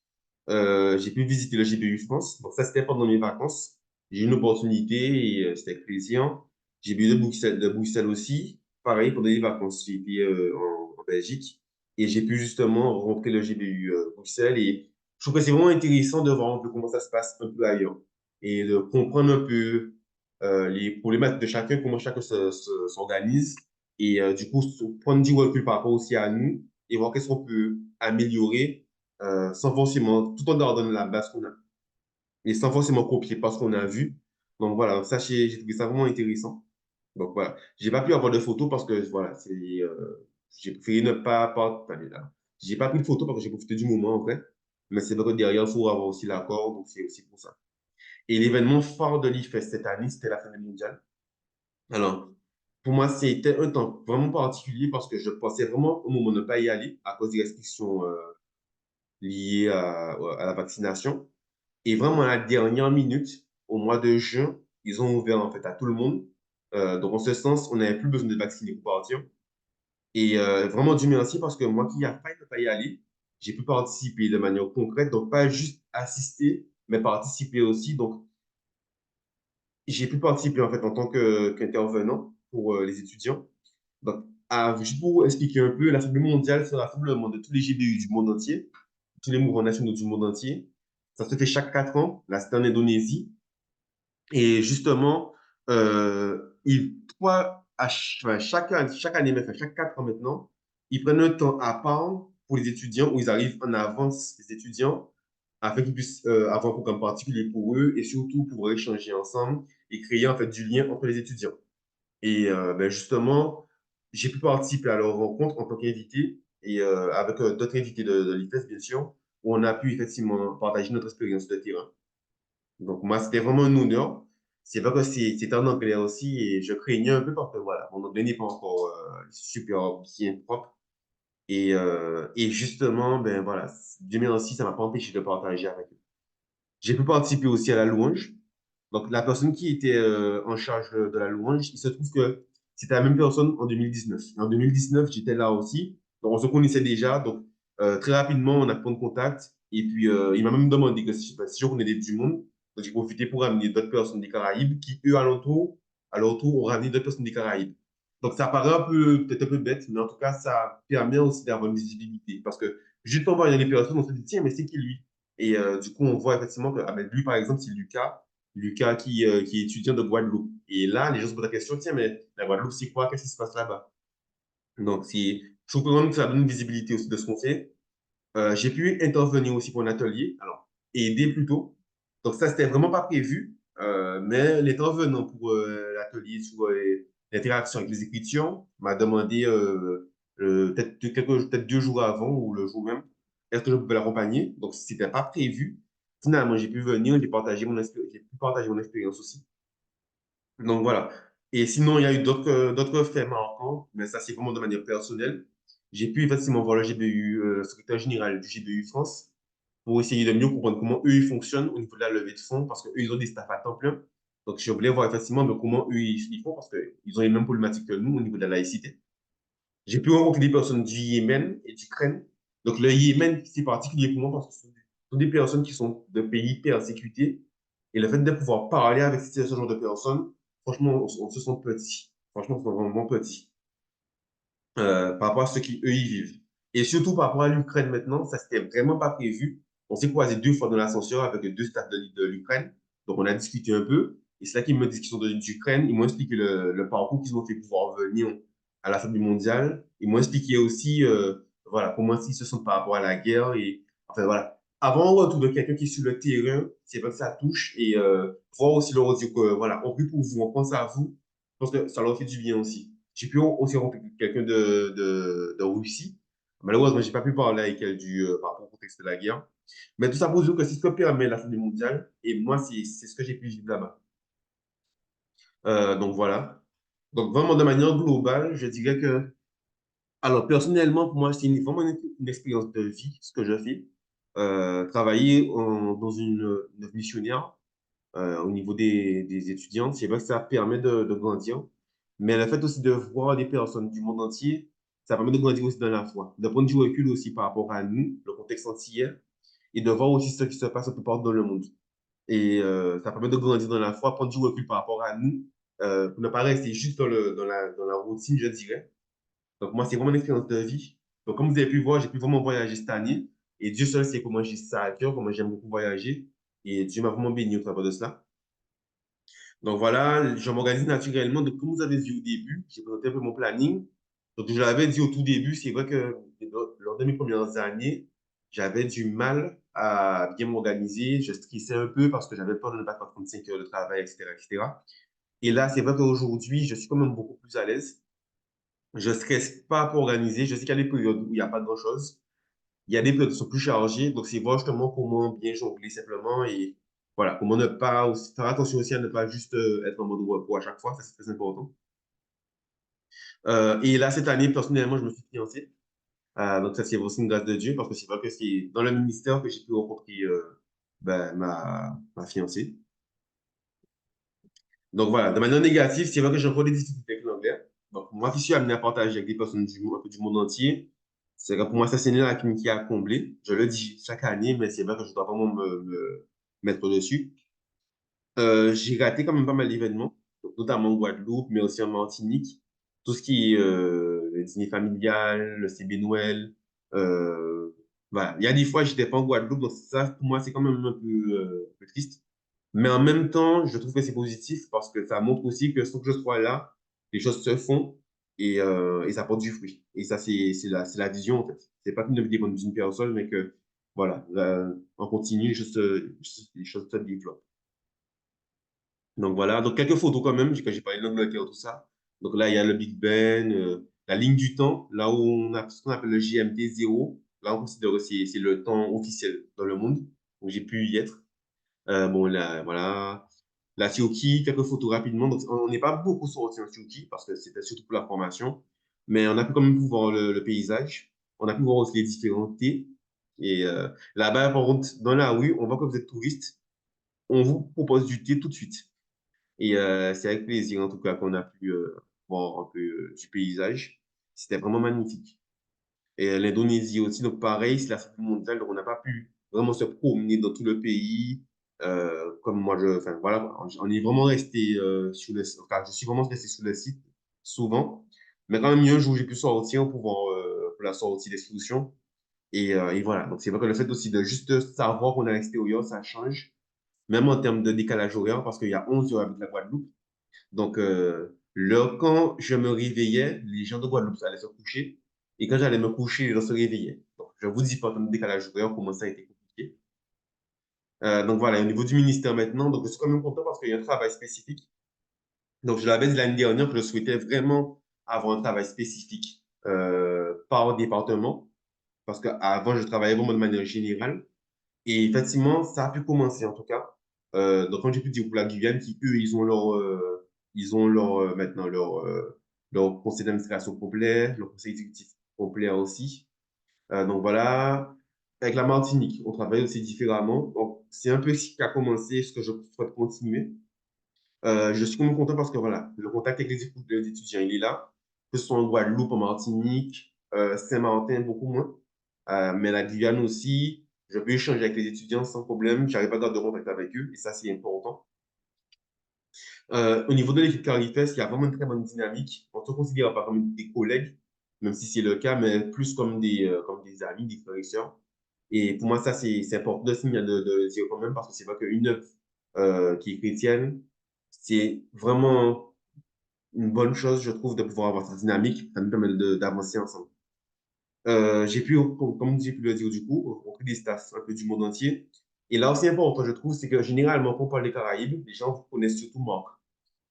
J'ai pu visiter le GBU France. Donc ça, c'était pendant mes vacances. J'ai eu une opportunité et c'était avec plaisir. J'ai vu de Bruxelles aussi. Pareil, pendant les vacances, j'ai été en Belgique et j'ai pu justement rencontrer le GBU Bruxelles. Et je trouve que c'est vraiment intéressant de voir un peu comment ça se passe un peu ailleurs et de comprendre un peu. les problématiques de chacun, comment chacun s'organise, et du coup, prendre du recul par rapport aussi à nous, et voir qu'est-ce qu'on peut améliorer sans forcément, tout en gardant la base qu'on a, et sans forcément copier parce qu'on a vu. Donc voilà, ça, j'ai trouvé ça vraiment intéressant. Donc voilà, j'ai pas pu avoir de photos parce que voilà, j'ai préféré ne pas aller là. J'ai pas pris de photos parce que j'ai profité du moment en vrai. Mais c'est vrai que derrière, il faut avoir aussi l'accord, donc c'est aussi pour ça. Et l'événement phare de l'IFES cette année, c'était la finale mondiale. Alors, pour moi, c'était un temps vraiment particulier parce que je pensais vraiment au moment de ne pas y aller à cause des restrictions liées à la vaccination. Et vraiment, à la dernière minute, au mois de juin, ils ont ouvert en fait à tout le monde. Donc, en ce sens, on n'avait plus besoin de vacciner pour partir. Et vraiment, Dieu merci parce que moi qui n'ai pas de pas y aller, j'ai pu participer de manière concrète. Donc, pas juste assister, mais participer aussi. Donc, j'ai pu participer en fait en tant qu'intervenant pour les étudiants. Donc, juste pour expliquer un peu, l'Assemblée mondiale, c'est le rassemblement de tous les GBU du monde entier, tous les mouvements nationaux du monde entier. Ça se fait chaque 4 ans. Là, c'est en Indonésie. Et justement, enfin, chaque année, mais enfin, chaque 4 ans maintenant, ils prennent un temps à part pour les étudiants où ils arrivent en avance, les étudiants, afin qu'ils puissent avoir un programme particulier pour eux et surtout pour échanger ensemble et créer en fait du lien entre les étudiants. Et ben, justement, j'ai pu participer à leur rencontre en tant qu'invité et avec d'autres invités de l'IFES, bien sûr, où on a pu effectivement partager notre expérience de terrain. Donc, moi, c'était vraiment un honneur. C'est vrai que c'était en anglais aussi et je craignais un peu parce que voilà, mon anglais n'est pas encore super bien propre. Et justement, ben voilà, Dieu merci, ça m'a pas empêché de partager avec eux. J'ai pu participer aussi à la louange. Donc, la personne qui était en charge de la louange, il se trouve que c'était la même personne en 2019. En 2019, j'étais là aussi. Donc, on se connaissait déjà. Donc, très rapidement, on a pris contact. Et puis, il m'a même demandé que si je connais du monde. Donc, j'ai profité pour ramener d'autres personnes des Caraïbes qui, eux, à leur tour, ont ramené d'autres personnes des Caraïbes. Donc, ça paraît peut-être un peu bête, mais en tout cas, ça permet aussi d'avoir une visibilité. Parce que juste en voyant les personnes, on se dit, tiens, mais c'est qui lui? Et du coup, on voit effectivement que, ah, ben, lui, par exemple, c'est Lucas. Lucas qui est étudiant de Guadeloupe. Et là, les gens se posent la question, tiens, mais la Guadeloupe, c'est quoi? Qu'est-ce qui se passe là-bas? Donc, je trouve vraiment que ça donne une visibilité aussi de ce qu'on fait. J'ai pu intervenir aussi pour un atelier, alors, aider plutôt. Donc, ça, c'était vraiment pas prévu, mais l'intervenant pour l'atelier sur l'interaction avec les écritures m'a demandé peut-être 2 jours avant ou le jour même, est-ce que je pouvais l'accompagner? Donc, c'était pas prévu. Finalement, j'ai pu venir, j'ai pu partager mon expérience aussi. Donc voilà. Et sinon, il y a eu d'autres faits marquants, mais ça, c'est vraiment de manière personnelle. J'ai pu effectivement voir le GBU, le secrétaire général du GBU France, pour essayer de mieux comprendre comment eux, ils fonctionnent au niveau de la levée de fonds, parce qu'eux, ils ont des staffs à temps plein. Donc, je voulais voir effectivement mais comment eux, ils font, parce qu'ils ont les mêmes problématiques que nous au niveau de la laïcité. J'ai pu rencontrer des personnes du Yémen et d'Ukraine. Donc, le Yémen, c'est particulier pour moi parce que ce sont des personnes qui sont de pays persécutés. Et le fait de pouvoir parler avec ce genre de personnes, franchement, on se sent petit. Franchement, on se sent vraiment petit par rapport à ce qu'eux, ils vivent. Et surtout par rapport à l'Ukraine maintenant, ça, c'était vraiment pas prévu. On s'est croisé 2 fois dans l'ascenseur avec 2 staffs de l'Ukraine. Donc, on a discuté un peu. Et c'est là qu'ils me disent qu'ils sont d'Ukraine. Ils m'ont expliqué le parcours qu'ils ont fait pour pouvoir venir à la fin du mondial. Ils m'ont expliqué aussi voilà, comment ils se sentent par rapport à la guerre. Et, enfin, voilà. Avant un retour de quelqu'un qui est sur le terrain, c'est vrai que ça touche. Et voir aussi leur dire que, voilà, on prie pour vous, on pense à vous. Je pense que ça leur fait du bien aussi. J'ai pu aussi rencontrer quelqu'un de Russie. Malheureusement, j'ai pas pu parler avec elle par rapport au contexte de la guerre. Mais tout ça pour dire que c'est ce que permet la Coupe mondiale. Et moi, c'est ce que j'ai pu vivre là-bas. Donc voilà. Donc vraiment, de manière globale, je dirais que, alors personnellement, pour moi, c'est vraiment une expérience de vie, ce que je fais. Travailler dans une œuvre missionnaire au niveau des étudiants, c'est vrai que ça permet de grandir. Mais le fait aussi de voir des personnes du monde entier, ça permet de grandir aussi dans la foi, de prendre du recul aussi par rapport à nous, le contexte entier, et de voir aussi ce qui se passe un peu partout dans le monde. Et ça permet de grandir dans la foi, prendre du recul par rapport à nous, pour ne pas rester juste dans la routine, je dirais. Donc moi, c'est vraiment une expérience de vie. Donc comme vous avez pu voir, j'ai pu vraiment voyager cette année. Et Dieu seul sait comment j'ai ça à cœur, comment j'aime beaucoup voyager. Et Dieu m'a vraiment béni au travers de cela. Donc voilà, je m'organise naturellement. Donc, comme vous avez vu au début, j'ai présenté un peu mon planning. Donc, je l'avais dit au tout début, c'est vrai que lors de mes premières années, j'avais du mal à bien m'organiser. Je stressais un peu parce que j'avais peur de ne pas faire 35 heures de travail, etc., etc. Et là, c'est vrai qu'aujourd'hui, je suis quand même beaucoup plus à l'aise. Je stresse pas pour organiser. Je sais qu'il y a des périodes où il n'y a pas grand-chose. Il y a des périodes qui sont plus chargées. Donc, c'est voir justement comment bien jongler simplement et voilà, comment ne pas aussi, faire attention aussi à ne pas juste être en mode repos à chaque fois. Ça, c'est très important. Et là, cette année, personnellement, je me suis fiancé. Donc, ça, c'est aussi une grâce de Dieu parce que c'est vrai que c'est dans le ministère que j'ai pu rencontrer ma fiancée. Donc, voilà, de manière négative, c'est vrai que j'ai encore des difficultés avec l'anglais. Donc, moi qui suis amené à partager avec des personnes un peu du monde entier, c'est que pour moi, ça, c'est une lacune qui est à combler. Je le dis chaque année, mais c'est vrai que je dois vraiment me mettre dessus. J'ai raté quand même pas mal d'événements, donc notamment en Guadeloupe, mais aussi en Martinique. Tout ce qui est le dîner familial, le CB Noël. Euh, voilà. Il y a des fois, j'étais pas en Guadeloupe, donc ça, pour moi, c'est quand même un peu triste. Mais en même temps, je trouve que c'est positif parce que ça montre aussi que sans que je sois là, les choses se font et ça porte du fruit. Et ça, c'est la vision, en fait. C'est pas qu'une dépend d'une personne, mais que, voilà, là, on continue, les choses se développent. Donc voilà, donc quelques photos quand même, quand j'ai parlé de l'Angleterre, tout ça. Donc là, il y a le Big Ben, la ligne du temps, là où on a ce qu'on appelle le GMT 0. Là, on considère que c'est le temps officiel dans le monde. Donc j'ai pu y être. Bon, là, voilà. La Turquie, quelques photos rapidement. Donc on n'est pas beaucoup sorti en Turquie parce que c'était surtout pour la formation. Mais on a pu quand même voir le paysage. On a pu voir aussi les différents thés. Et là-bas, par contre, dans la rue, on voit que vous êtes touriste. On vous propose du thé tout de suite. Et c'est avec plaisir, en tout cas, qu'on a pu voir un peu du paysage. C'était vraiment magnifique. Et l'Indonésie aussi, donc pareil, c'est la fête mondiale, donc on n'a pas pu vraiment se promener dans tout le pays. Comme moi, enfin voilà, on est vraiment resté sur le site, enfin, je suis vraiment resté sur le site souvent. Mais quand même, il y a un jour où j'ai pu sortir pour la sortie d'exposition. Et voilà, donc c'est vrai que le fait aussi de juste savoir qu'on est à l'extérieur, ça change, même en termes de décalage horaire, parce qu'il y a 11 heures avec la Guadeloupe. Donc, quand je me réveillais, les gens de Guadeloupe allaient se coucher. Et quand j'allais me coucher, les gens se réveillaient. Donc, je vous dis pas en termes de décalage horaire comment ça a été compliqué. Donc, voilà, au niveau du ministère maintenant, donc je suis quand même content parce qu'il y a un travail spécifique. Donc, je l'avais dit l'année dernière que je souhaitais vraiment avoir un travail spécifique par département. Parce qu'avant, je travaillais vraiment de manière générale. Et effectivement, ça a pu commencer en tout cas. Donc, quand j'ai pu dire pour la Guyane, qui eux, ils ont maintenant leur conseil d'administration complet, leur conseil exécutif complet aussi. Donc voilà. Avec la Martinique, on travaille aussi différemment. Donc, c'est un peu ce qui a commencé, ce que je souhaite continuer. Je suis vraiment content parce que voilà, le contact avec les étudiants, il est là. Que ce soit en Guadeloupe, en Martinique, Saint-Martin, beaucoup moins. Mais la Guyane aussi, je peux échanger avec les étudiants sans problème. J'arrive à garder contact avec eux et ça, c'est important. Au niveau de l'équipe Carifest, il y a vraiment une très bonne dynamique. On se considère pas comme des collègues, même si c'est le cas, mais plus comme des amis, des frères et sœurs. Et pour moi, ça, c'est important de signaler, de le dire quand même, parce que c'est vrai qu'une œuvre qui est chrétienne, c'est vraiment une bonne chose, je trouve, de pouvoir avoir cette dynamique. Ça nous permet d'avancer ensemble. J'ai pu, comme j'ai pu le dire du coup, rencontrer des staffs un peu du monde entier. Et là aussi important, je trouve, c'est que généralement, quand on parle des Caraïbes, les gens connaissent surtout Marc.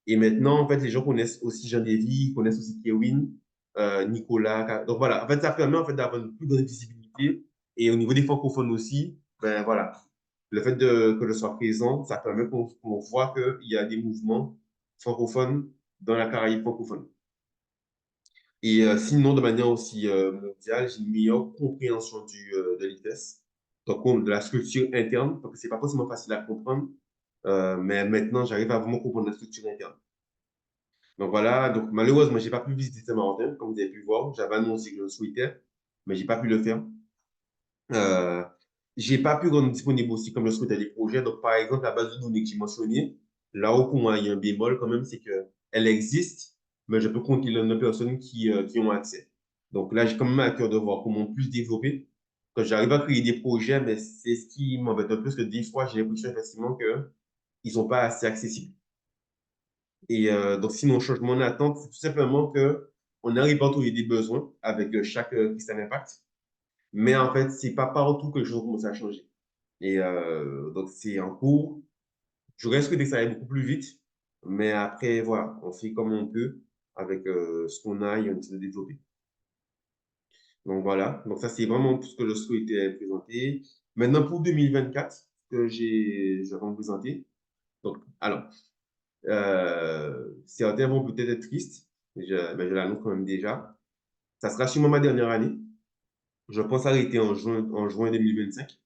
Et maintenant, en fait, les gens connaissent aussi Jean Lévy, connaissent aussi Kewin, Nicolas. Donc voilà, en fait, ça permet en fait d'avoir une plus grande visibilité. Et au niveau des francophones aussi, ben voilà, le fait que je sois présent, ça permet qu'on voit qu'il y a des mouvements francophones dans la Caraïbe francophone. Et sinon, de manière aussi mondiale, j'ai une meilleure compréhension de l'ITES, donc de la structure interne, donc c'est pas forcément facile à comprendre, mais maintenant, j'arrive à vraiment comprendre la structure interne. Donc voilà, donc malheureusement, j'ai pas pu visiter Saint-Valentin, comme vous avez pu voir. J'avais annoncé que je le souhaitais, mais j'ai pas pu le faire. Euh, j'ai pas pu rendre disponible aussi comme je souhaitais les projets. Donc par exemple, la base de données que j'ai mentionnée, là où pour moi il y a un bémol quand même, c'est que elle existe, mais je peux compter le nombre de personnes qui ont accès. Donc là, j'ai quand même à cœur de voir comment plus développer. Quand j'arrive à créer des projets, mais c'est ce qui m'embête un peu, parce que des fois, j'ai l'impression effectivement qu'ils sont pas assez accessibles. Et donc, sinon, changement d'attente, c'est tout simplement que on arrive à trouver des besoins avec chaque Christian Impact. Mais en fait, c'est pas partout que les choses commencent à changer. Et donc, c'est en cours. J'aurais souhaité que ça aille beaucoup plus vite. Mais après, voilà, on fait comme on peut avec ce qu'on a et on essaie de développer. Donc voilà, donc ça c'est vraiment tout ce que je souhaitais présenter. Maintenant pour 2024, ce que je vais vous présenter. Donc, alors, certains vont peut-être être tristes, mais je l'annonce quand même déjà. Ça sera sûrement ma dernière année. Je pense arrêter en juin 2025.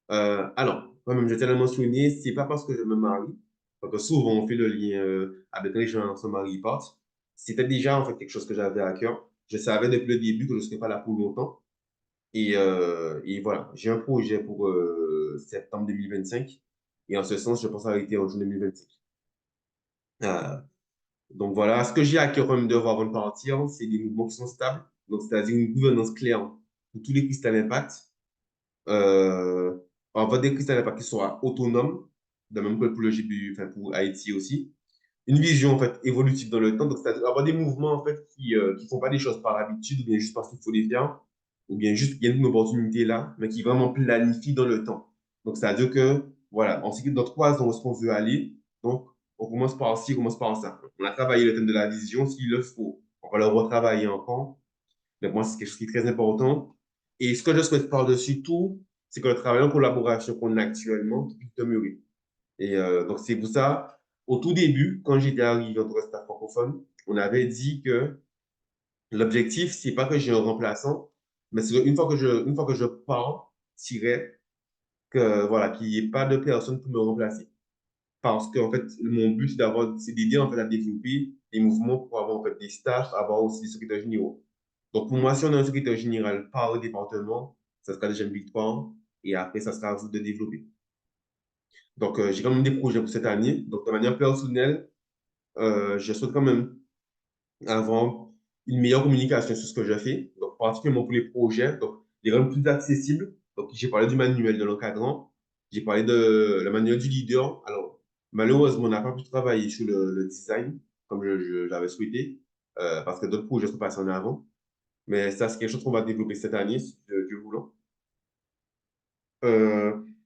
Alors, quand même, je tiens à le mentionner, c'est pas parce que je me marie, parce que souvent on fait le lien avec les gens se marient, ils partent. C'était déjà en fait quelque chose que j'avais à cœur. Je savais depuis le début que je ne serais pas là pour longtemps. Et voilà, j'ai un projet pour septembre 2025. Et en ce sens, je pense arrêter en juin 2025. Euh, donc voilà, ce que j'ai à cœur quand même de voir avant de partir, c'est des mouvements qui sont stables. Donc, c'est-à-dire une gouvernance claire pour tous les cristals impact. Euh, on va des cristals impact qui soient autonomes, de même que pour le GPU, enfin pour Haïti aussi. Une vision en fait évolutive dans le temps. Donc, c'est-à-dire avoir des mouvements en fait qui font pas des choses par habitude ou bien juste parce qu'il faut les faire, ou bien juste qu'il y a une opportunité là, mais qui vraiment planifient dans le temps. Donc, c'est-à-dire que voilà, on sait que dans 3 ans, où est-ce qu'on veut aller. Donc, on commence par ci, on commence par ça. On a travaillé le thème de la vision, s'il le faut. On va le retravailler encore. Mais moi, c'est quelque chose qui est très important. Et ce que je souhaite par-dessus tout, c'est que le travail en collaboration qu'on a actuellement puisse demeurer. Et donc, c'est pour ça, au tout début, quand j'étais arrivé au staff francophone, on avait dit que l'objectif, c'est pas que j'ai un remplaçant, mais c'est une fois que je pars, tirer, que, voilà, qu'il n'y ait pas de personne pour me remplacer. Parce que, en fait, mon but, c'est d'aider, en fait, à développer des mouvements pour avoir, en fait, des staffs, avoir aussi des secrétaires généraux. Donc, pour moi, si on a un secrétaire général par département, ça sera déjà une victoire. Et après, ça sera à vous de développer. Donc, j'ai quand même des projets pour cette année. Donc, de manière personnelle, je souhaite quand même avoir une meilleure communication sur ce que je fais, donc particulièrement pour les projets, donc les rendre plus accessibles. Donc, j'ai parlé du manuel de l'encadrant, j'ai parlé de la manuel du leader. Alors, malheureusement, on n'a pas pu travailler sur le design comme j'avais souhaité, parce que d'autres projets sont passés en avant. Mais ça, c'est quelque chose qu'on va développer cette année, si Dieu voulant.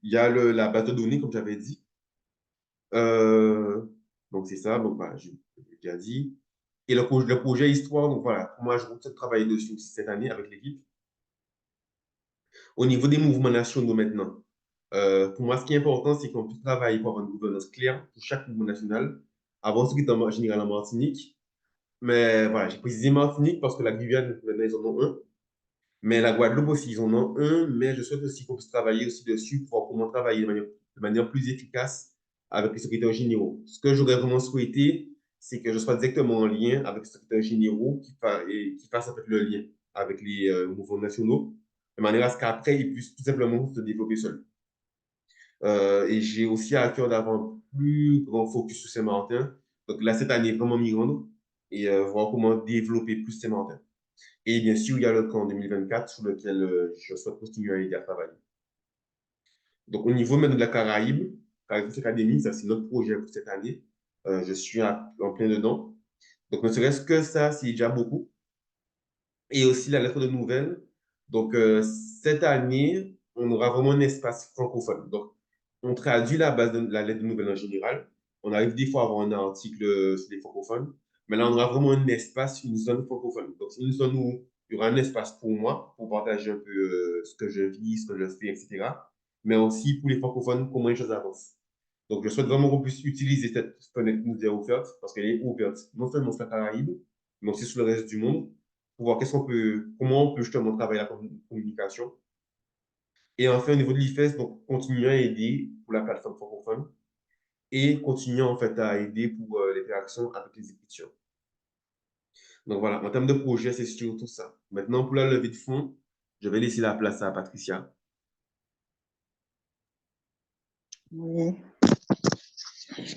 Il y a la base de données, comme j'avais dit. Euh, donc, c'est ça. Donc, voilà, j'ai déjà dit. Et le projet Histoire, donc voilà, moi, je compte travailler dessus aussi cette année avec l'équipe. Au niveau des mouvements nationaux maintenant, pour moi, ce qui est important, c'est qu'on puisse travailler pour avoir une gouvernance claire pour chaque mouvement national. Avant, ce qui est en général en Martinique. Mais voilà, j'ai précisé Martinique parce que la Guyane, maintenant, ils en ont un. Mais la Guadeloupe aussi, ils en ont un, mais je souhaite aussi qu'on puisse travailler aussi dessus pour voir comment travailler de manière plus efficace avec les secrétaires généraux. Ce que j'aurais vraiment souhaité, c'est que je sois directement en lien avec les secrétaires généraux qui fassent en fait le lien avec les mouvements nationaux, de manière à ce qu'après, ils puissent tout simplement se développer seuls. Et j'ai aussi à cœur d'avoir un plus grand focus sur Saint-Martin. Donc là, cette année, vraiment m'y rendre et voir comment développer plus Saint-Martin. Et bien sûr, il y a le camp 2024 sur lequel je souhaite continuer à aider à travailler. Donc, au niveau même de la Caraïbe, Caraïbes Academy, ça c'est notre projet pour cette année. Je suis en plein dedans. Donc, ne serait-ce que ça, c'est déjà beaucoup. Et aussi la lettre de nouvelles. Donc, cette année, on aura vraiment un espace francophone. Donc, on traduit la base de la lettre de nouvelles en général. On arrive des fois à avoir un article sur les francophones. Mais là, on aura vraiment un espace, une zone francophone. Donc, c'est une zone où il y aura un espace pour moi, pour partager un peu ce que je vis, ce que je fais, etc. Mais aussi pour les francophones, comment les choses avancent. Donc, je souhaite vraiment qu'on puisse utiliser cette fenêtre qui nous est offerte, parce qu'elle est ouverte non seulement sur la Caraïbe, mais aussi sur le reste du monde pour voir comment on peut justement travailler la communication. Et enfin, au niveau de l'IFES, donc, continuer à aider pour la plateforme francophone et continuer en fait à aider pour l'interaction avec les écritures. Donc voilà, en termes de projet, c'est surtout ça. Maintenant, pour la levée de fonds, je vais laisser la place à Patricia. Oui.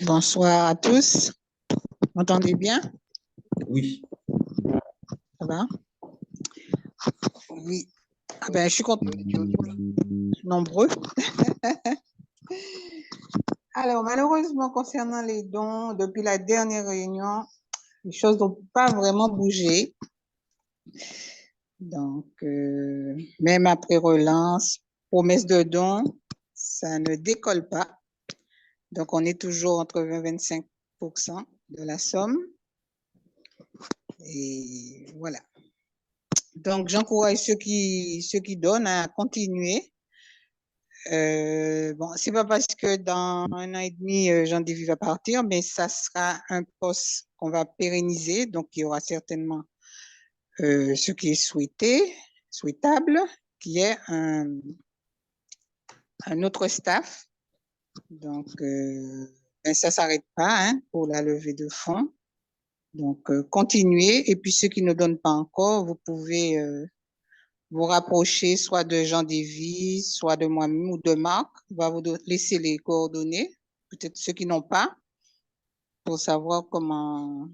Bonsoir à tous. Vous m'entendez bien? Oui. Ça va? Oui. Ah ben, je suis contente. Nombreux. Alors, malheureusement, concernant les dons, depuis la dernière réunion, les choses n'ont pas vraiment bougé. Donc, même après relance, promesse de dons, ça ne décolle pas. Donc, on est toujours entre 20 et 25% de la somme. Et voilà. Donc, j'encourage ceux qui donnent à continuer. Bon, c'est pas parce que dans 1 an et demi, Jean-David va partir, mais ça sera un poste qu'on va pérenniser. Donc, il y aura certainement ce qui est souhaitable, qui est un autre staff. Donc, ben, ça s'arrête pas hein, pour la levée de fonds. Donc, continuez. Et puis, ceux qui ne donnent pas encore, vous pouvez vous rapprocher soit de Jean Davy, soit de moi-même ou de Marc. Il va vous laisser les coordonnées, peut-être ceux qui n'ont pas, pour savoir comment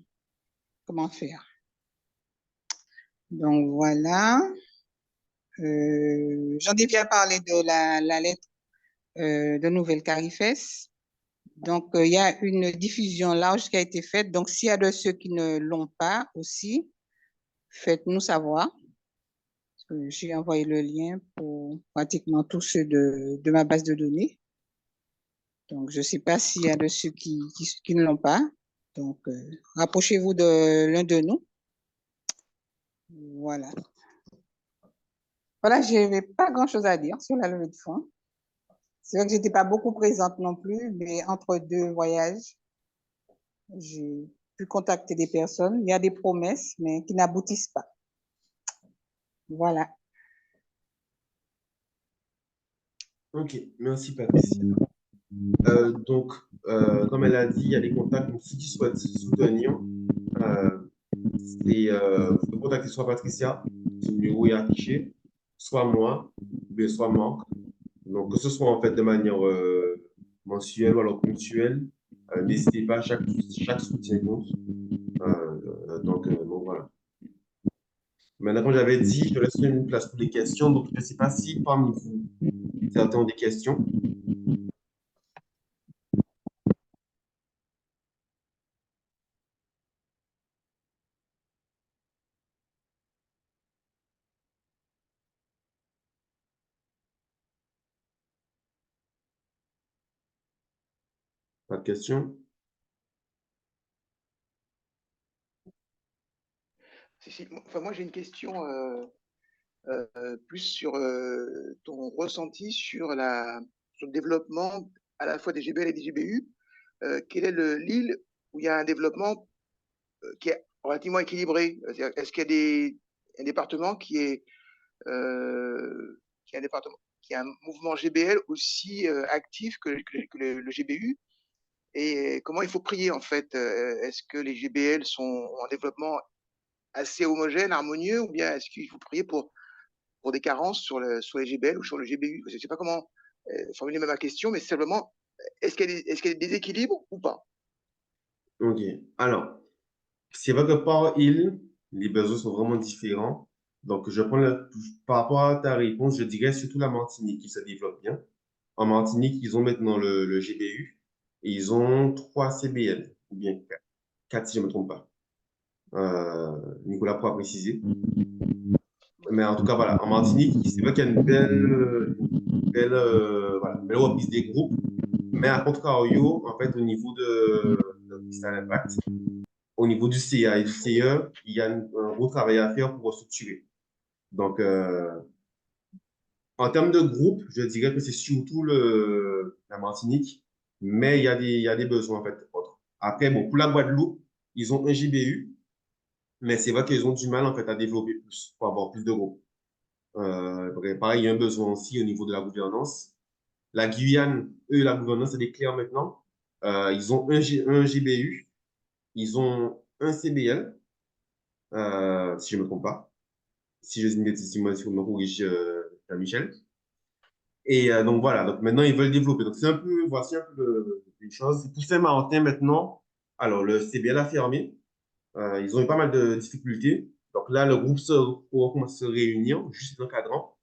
faire. Donc, voilà. Jean Davy a parlé de la lettre de Nouvelle Carifès. Donc, il y a une diffusion large qui a été faite. Donc, s'il y a de ceux qui ne l'ont pas aussi, faites-nous savoir. J'ai envoyé le lien pour pratiquement tous ceux de ma base de données. Donc, je ne sais pas s'il y a de ceux qui ne l'ont pas. Donc, rapprochez-vous de l'un de nous. Voilà. Voilà, je n'avais pas grand-chose à dire sur la levée de fonds. C'est vrai que je n'étais pas beaucoup présente non plus, mais entre deux voyages, j'ai pu contacter des personnes. Il y a des promesses, mais qui n'aboutissent pas. Voilà. Ok, merci Patricia. Donc, comme elle a dit, il y a des contacts. Donc, ceux qui souhaitent soutenir, vous pouvez contacter soit Patricia, son numéro est affiché, soit moi, ou bien soit Marc. Donc, que ce soit en fait de manière mensuelle ou alors ponctuelle, n'hésitez pas, chaque soutien compte. Donc, voilà. Maintenant, comme j'avais dit, je laisse une place pour les questions. Donc, je ne sais pas si parmi vous, certains ont des questions. Pas de questions? Si. Enfin, moi, j'ai une question plus sur ton ressenti sur le développement à la fois des GBL et des GBU. Quelle est l'île où il y a un développement qui est relativement équilibré? Est-ce qu'il y a un département qui a un mouvement GBL aussi actif que le GBU? Et comment il faut prier en fait? Est-ce que les GBL sont en développement assez homogène, harmonieux, ou bien est-ce qu'il faut prier pour des carences sur les GBL ou sur le GBU? Je ne sais pas comment formuler ma question, mais simplement, est-ce qu'il y a des déséquilibres ou pas? Ok. Alors, c'est vrai que par île, les besoins sont vraiment différents. Donc, par rapport à ta réponse, je dirais surtout la Martinique qui se développe bien. En Martinique, ils ont maintenant le GBU et ils ont 3 CBL, ou bien 4 si je ne me trompe pas. Nicolas pourra préciser. Mais en tout cas, voilà, en Martinique, c'est vrai qu'il y a une belle reprise des groupes. Mais à contrario, en fait, au niveau de Cristal Impact, au niveau du CA et du CE, il y a un gros travail à faire pour restructurer. Donc, en termes de groupe, je dirais que c'est surtout la Martinique, mais il y a des besoins en fait autres. Après, bon, pour la Guadeloupe, ils ont un GBU, mais c'est vrai qu'ils ont du mal en fait à développer plus, pour avoir plus de groupes. Pareil, il y a un besoin aussi au niveau de la gouvernance. La Guyane, eux, la gouvernance est claire maintenant. Ils ont un GBU, ils ont un CBL, si je ne me trompe pas. Si je dis une bêtise, si vous me corrige, Michel. Et donc voilà, donc maintenant ils veulent développer. Donc voici un peu les choses. Pour Saint-Martin maintenant, alors le CBL a fermé. Ils ont eu pas mal de difficultés. Donc là, le groupe pourra commencer à se réunir, juste l'encadrant.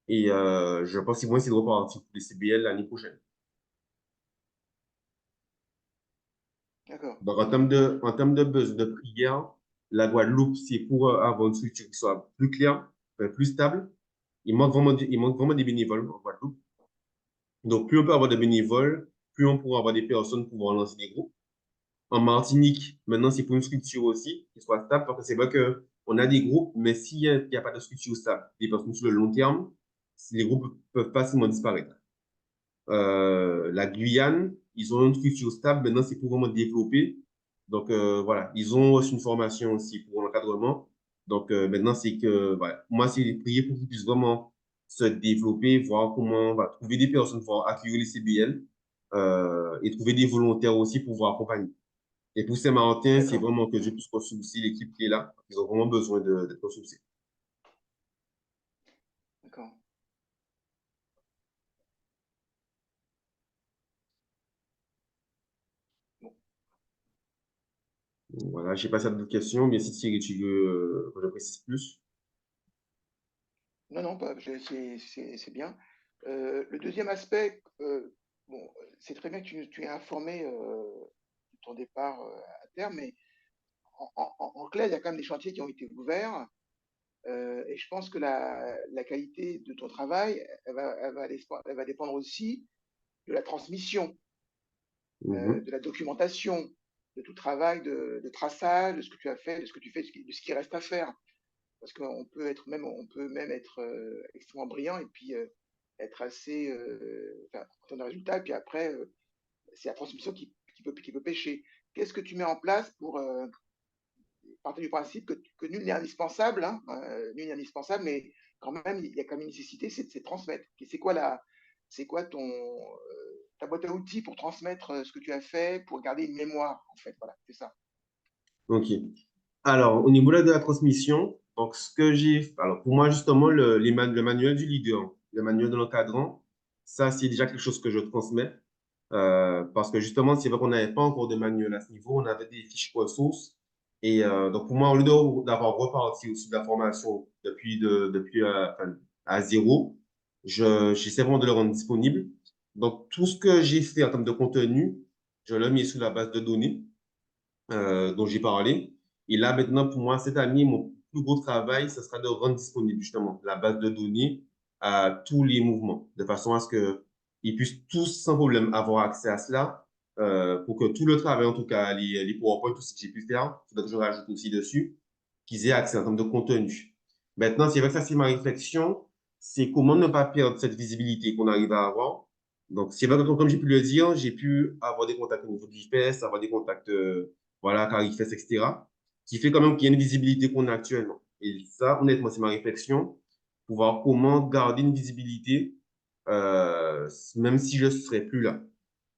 Et je pense qu'ils vont essayer de repartir pour les CBL l'année prochaine. D'accord. Donc, en termes de besoin de prière, la Guadeloupe, c'est pour avoir une structure qui soit plus claire, plus stable. Il manque vraiment des bénévoles en Guadeloupe. Donc, plus on peut avoir de bénévoles, plus on pourra avoir des personnes pour pouvoir lancer des groupes. En Martinique, maintenant, c'est pour une structure aussi qui soit stable, parce que c'est vrai qu'on a des groupes, mais s'il n'y a pas de structure stable, des personnes sur le long terme, les groupes peuvent facilement disparaître. La Guyane, ils ont une structure stable, maintenant, c'est pour vraiment développer. Donc, voilà, ils ont aussi une formation aussi pour l'encadrement. Donc, maintenant, c'est que, voilà, moi, c'est prier pour qu'ils puissent vraiment se développer, voir comment, va trouver des personnes pour accueillir les CBL, et trouver des volontaires aussi pour pouvoir accompagner. Et pour Saint-Martin, c'est D'accord. vraiment que je puisse ressourcer l'équipe qui est là. Ils ont vraiment besoin d'être ressourcés. D'accord. Bon. Donc, voilà, je sais pas si tu as d'autres questions, mais si Thierry, tu veux que je précise plus. Non, non, c'est bien. Le deuxième aspect, bon, c'est très bien que tu es informé de ton départ à terme, mais en clair, il y a quand même des chantiers qui ont été ouverts. Et je pense que la qualité de ton travail, elle va dépendre aussi de la transmission, Mhm. de la documentation, de tout travail de traçage, de ce que tu as fait, de ce que tu fais, de ce qui reste à faire. Parce on peut même être extrêmement brillant et puis être assez, enfin, attendre un résultat, puis après, c'est la transmission qui peut pêcher. Qu'est-ce que tu mets en place pour partir du principe que nul n'est indispensable, hein, nul n'est indispensable, mais quand même, il y a quand même une nécessité, c'est de transmettre. Et c'est quoi ta boîte à outils pour transmettre ce que tu as fait, pour garder une mémoire, en fait, voilà, c'est ça. OK. Alors, au niveau de la transmission, donc ce que j'ai, alors pour moi justement, le manuel du leader, le manuel de l'encadrant, ça c'est déjà quelque chose que je transmets. Parce que justement, c'est vrai qu'on n'avait pas encore de manuel à ce niveau, on avait des fiches ressources. Et donc, pour moi, au lieu d'avoir reparti aussi de la formation depuis enfin, à zéro, j'essaie vraiment de le rendre disponible. Donc, tout ce que j'ai fait en termes de contenu, je l'ai mis sous la base de données dont j'ai parlé. Et là, maintenant, pour moi, cette année, mon plus gros travail, ce sera de rendre disponible justement la base de données à tous les mouvements, de façon à ce qu'ils puissent tous sans problème avoir accès à cela, pour que tout le travail, en tout cas, les PowerPoint, tout ce que j'ai pu faire, il faudrait que je rajoute aussi dessus, qu'ils aient accès en termes de contenu. Maintenant, c'est vrai que ça, c'est ma réflexion, c'est comment ne pas perdre cette visibilité qu'on arrive à avoir. Donc, c'est vrai que, comme j'ai pu le dire, j'ai pu avoir des contacts au niveau du GPS, avoir des contacts voilà, Carifest, etc., qui fait quand même qu'il y a une visibilité qu'on a actuellement. Et ça, honnêtement, c'est ma réflexion, pour voir comment garder une visibilité, même si je ne serai plus là.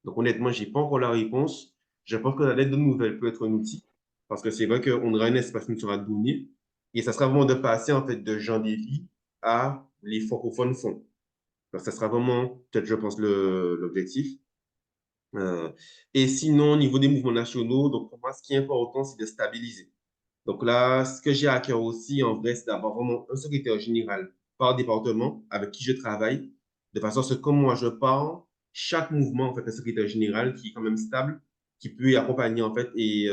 Donc, honnêtement, je n'ai pas encore la réponse. Je pense que la lettre de nouvelles peut être un outil, parce que c'est vrai qu'on aura un espace qui nous sera donné, et ça sera vraiment de passer, en fait, de Jean Lévy à les francophones font. Donc, ça sera vraiment, peut-être, je pense, l'objectif. Euh, et sinon, au niveau des mouvements nationaux, donc pour moi, ce qui est important, c'est de stabiliser. Donc là, ce que j'ai à cœur aussi, en vrai, c'est d'avoir vraiment un secrétaire général par département avec qui je travaille, de façon à ce que comme moi je pars, chaque mouvement, en fait, un secrétaire général qui est quand même stable, qui peut y accompagner, en fait, et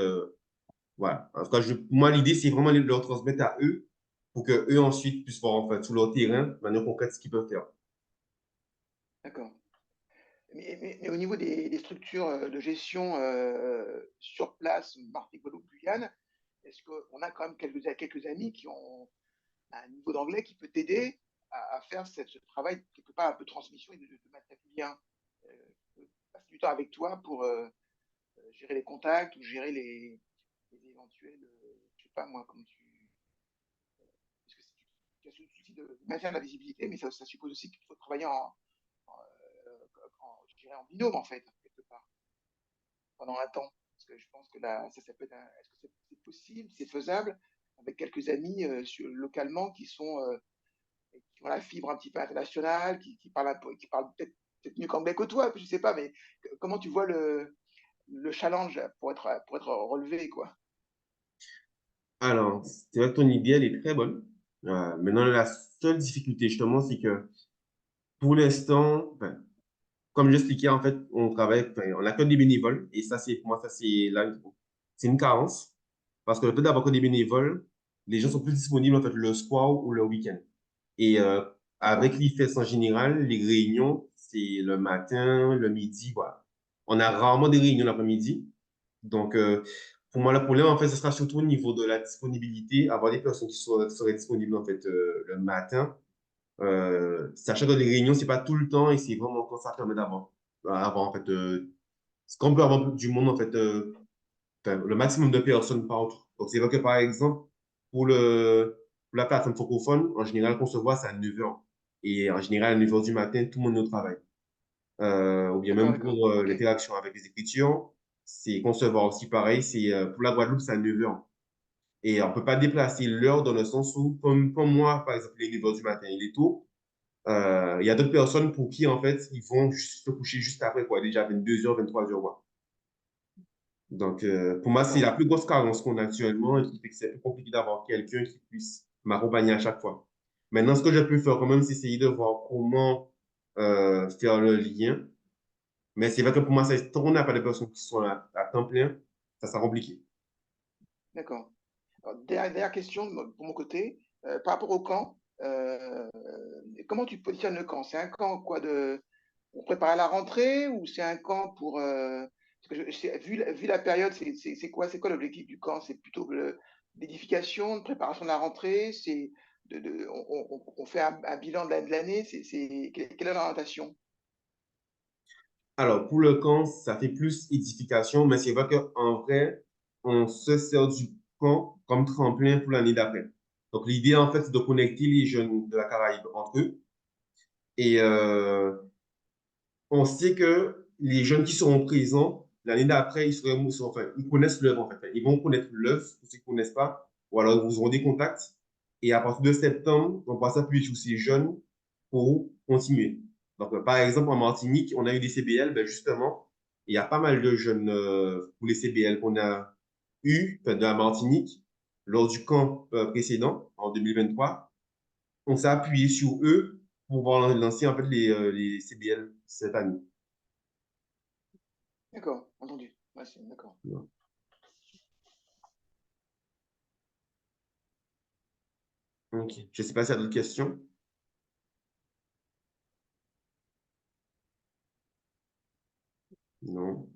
voilà. En tout cas, moi, l'idée, c'est vraiment de leur transmettre à eux pour que eux ensuite puissent voir, en fait, sur leur terrain, de manière concrète, ce qu'ils peuvent faire. D'accord. Mais au niveau des structures de gestion sur place, Martinique, Guadeloupe, Guyane, est-ce qu'on a quand même quelques amis qui ont un niveau d'anglais qui peut t'aider à faire ce travail, quelque part, un peu de transmission et de mettre un lien, passer du temps avec toi pour gérer les contacts ou gérer les éventuels, je sais pas moi, comment tu. Parce que tu as ce souci de maintien de la visibilité, mais ça suppose aussi qu'il faut travailler je dirais en binôme, en fait, quelque part, pendant un temps. Parce que je pense que là, ça peut être est-ce que c'est possible, c'est faisable, avec quelques amis localement qui ont la fibre un petit peu internationale, qui parlent peut-être mieux qu'anglais que toi, je sais pas, mais comment tu vois le challenge pour être relevé, quoi. Alors, c'est vrai que ton idée, elle est très bonne. Maintenant, la seule difficulté, justement, c'est que pour l'instant, ben, comme j'expliquais, en fait, on travaille, enfin, on a que des bénévoles. Et ça, pour moi, ça, c'est une carence. Parce que le fait d'avoir que des bénévoles, les gens sont plus disponibles, en fait, le soir ou le week-end. Et D'accord. avec l'IFES en général, les réunions, c'est le matin, le midi, voilà. On a rarement des réunions l'après-midi. Donc, pour moi, le problème, en fait, ce sera surtout au niveau de la disponibilité, avoir des personnes qui seraient disponibles, en fait, le matin. Sachant que les réunions, c'est pas tout le temps et c'est vraiment quand ça permet en fait, ce qu'on peut avoir du monde, en fait, enfin, le maximum de personnes par autre. Donc, c'est vrai que, par exemple, pour la plateforme francophone, en général, qu'on se voit, c'est à 9h. Et en général, à 9h du matin, tout le monde est au travail. Ou bien D'accord, même d'accord. pour Ok. l'interaction avec les écritures, c'est concevoir aussi pareil. C'est pour la Guadeloupe, c'est à 9h. Et on ne peut pas déplacer l'heure dans le sens où, comme moi, par exemple, les 9h du matin, il est tôt. Il y a d'autres personnes pour qui, en fait, ils vont se coucher juste après, quoi, déjà 22h, 23h, quoi. Donc, pour moi, c'est D'accord. la plus grosse carence qu'on a actuellement et qui fait que c'est plus compliqué d'avoir quelqu'un qui puisse m'accompagner à chaque fois. Maintenant, ce que je peux faire quand même, c'est essayer de voir comment faire le lien. Mais c'est vrai que pour moi, tant qu'on n'a pas de personnes qui sont à temps plein, ça sera compliqué. D'accord. Alors, dernière question pour mon côté. Par rapport au camp, comment tu positionnes le camp? C'est un camp quoi pour préparer la rentrée ou c'est un camp pour parce que vu la période, c'est quoi l'objectif du camp? C'est plutôt l'édification, de préparation de la rentrée, c'est on fait un bilan de l'année, quelle est l'orientation? Alors, pour le camp, ça fait plus édification, mais c'est vrai qu'en vrai, on se sert du camp comme tremplin pour l'année d'après. Donc, l'idée, en fait, c'est de connecter les jeunes de la Caraïbe entre eux. Et on sait que les jeunes qui seront présents, l'année d'après, enfin, ils connaissent l'œuvre, en fait. Ils vont connaître l'œuvre, pour ceux qui ne connaissent pas, ou alors ils auront des contacts. Et à partir de septembre, on va s'appuyer sur ces jeunes pour continuer. Donc, par exemple, en Martinique, on a eu des CBL, ben justement, il y a pas mal de jeunes pour les CBL qu'on a eu enfin, de la Martinique lors du camp précédent, en 2023. On s'est appuyé sur eux pour pouvoir lancer en fait les CBL cette année. D'accord, entendu. Ouais, d'accord. Ok. Je ne sais pas s'il y a d'autres questions. Non.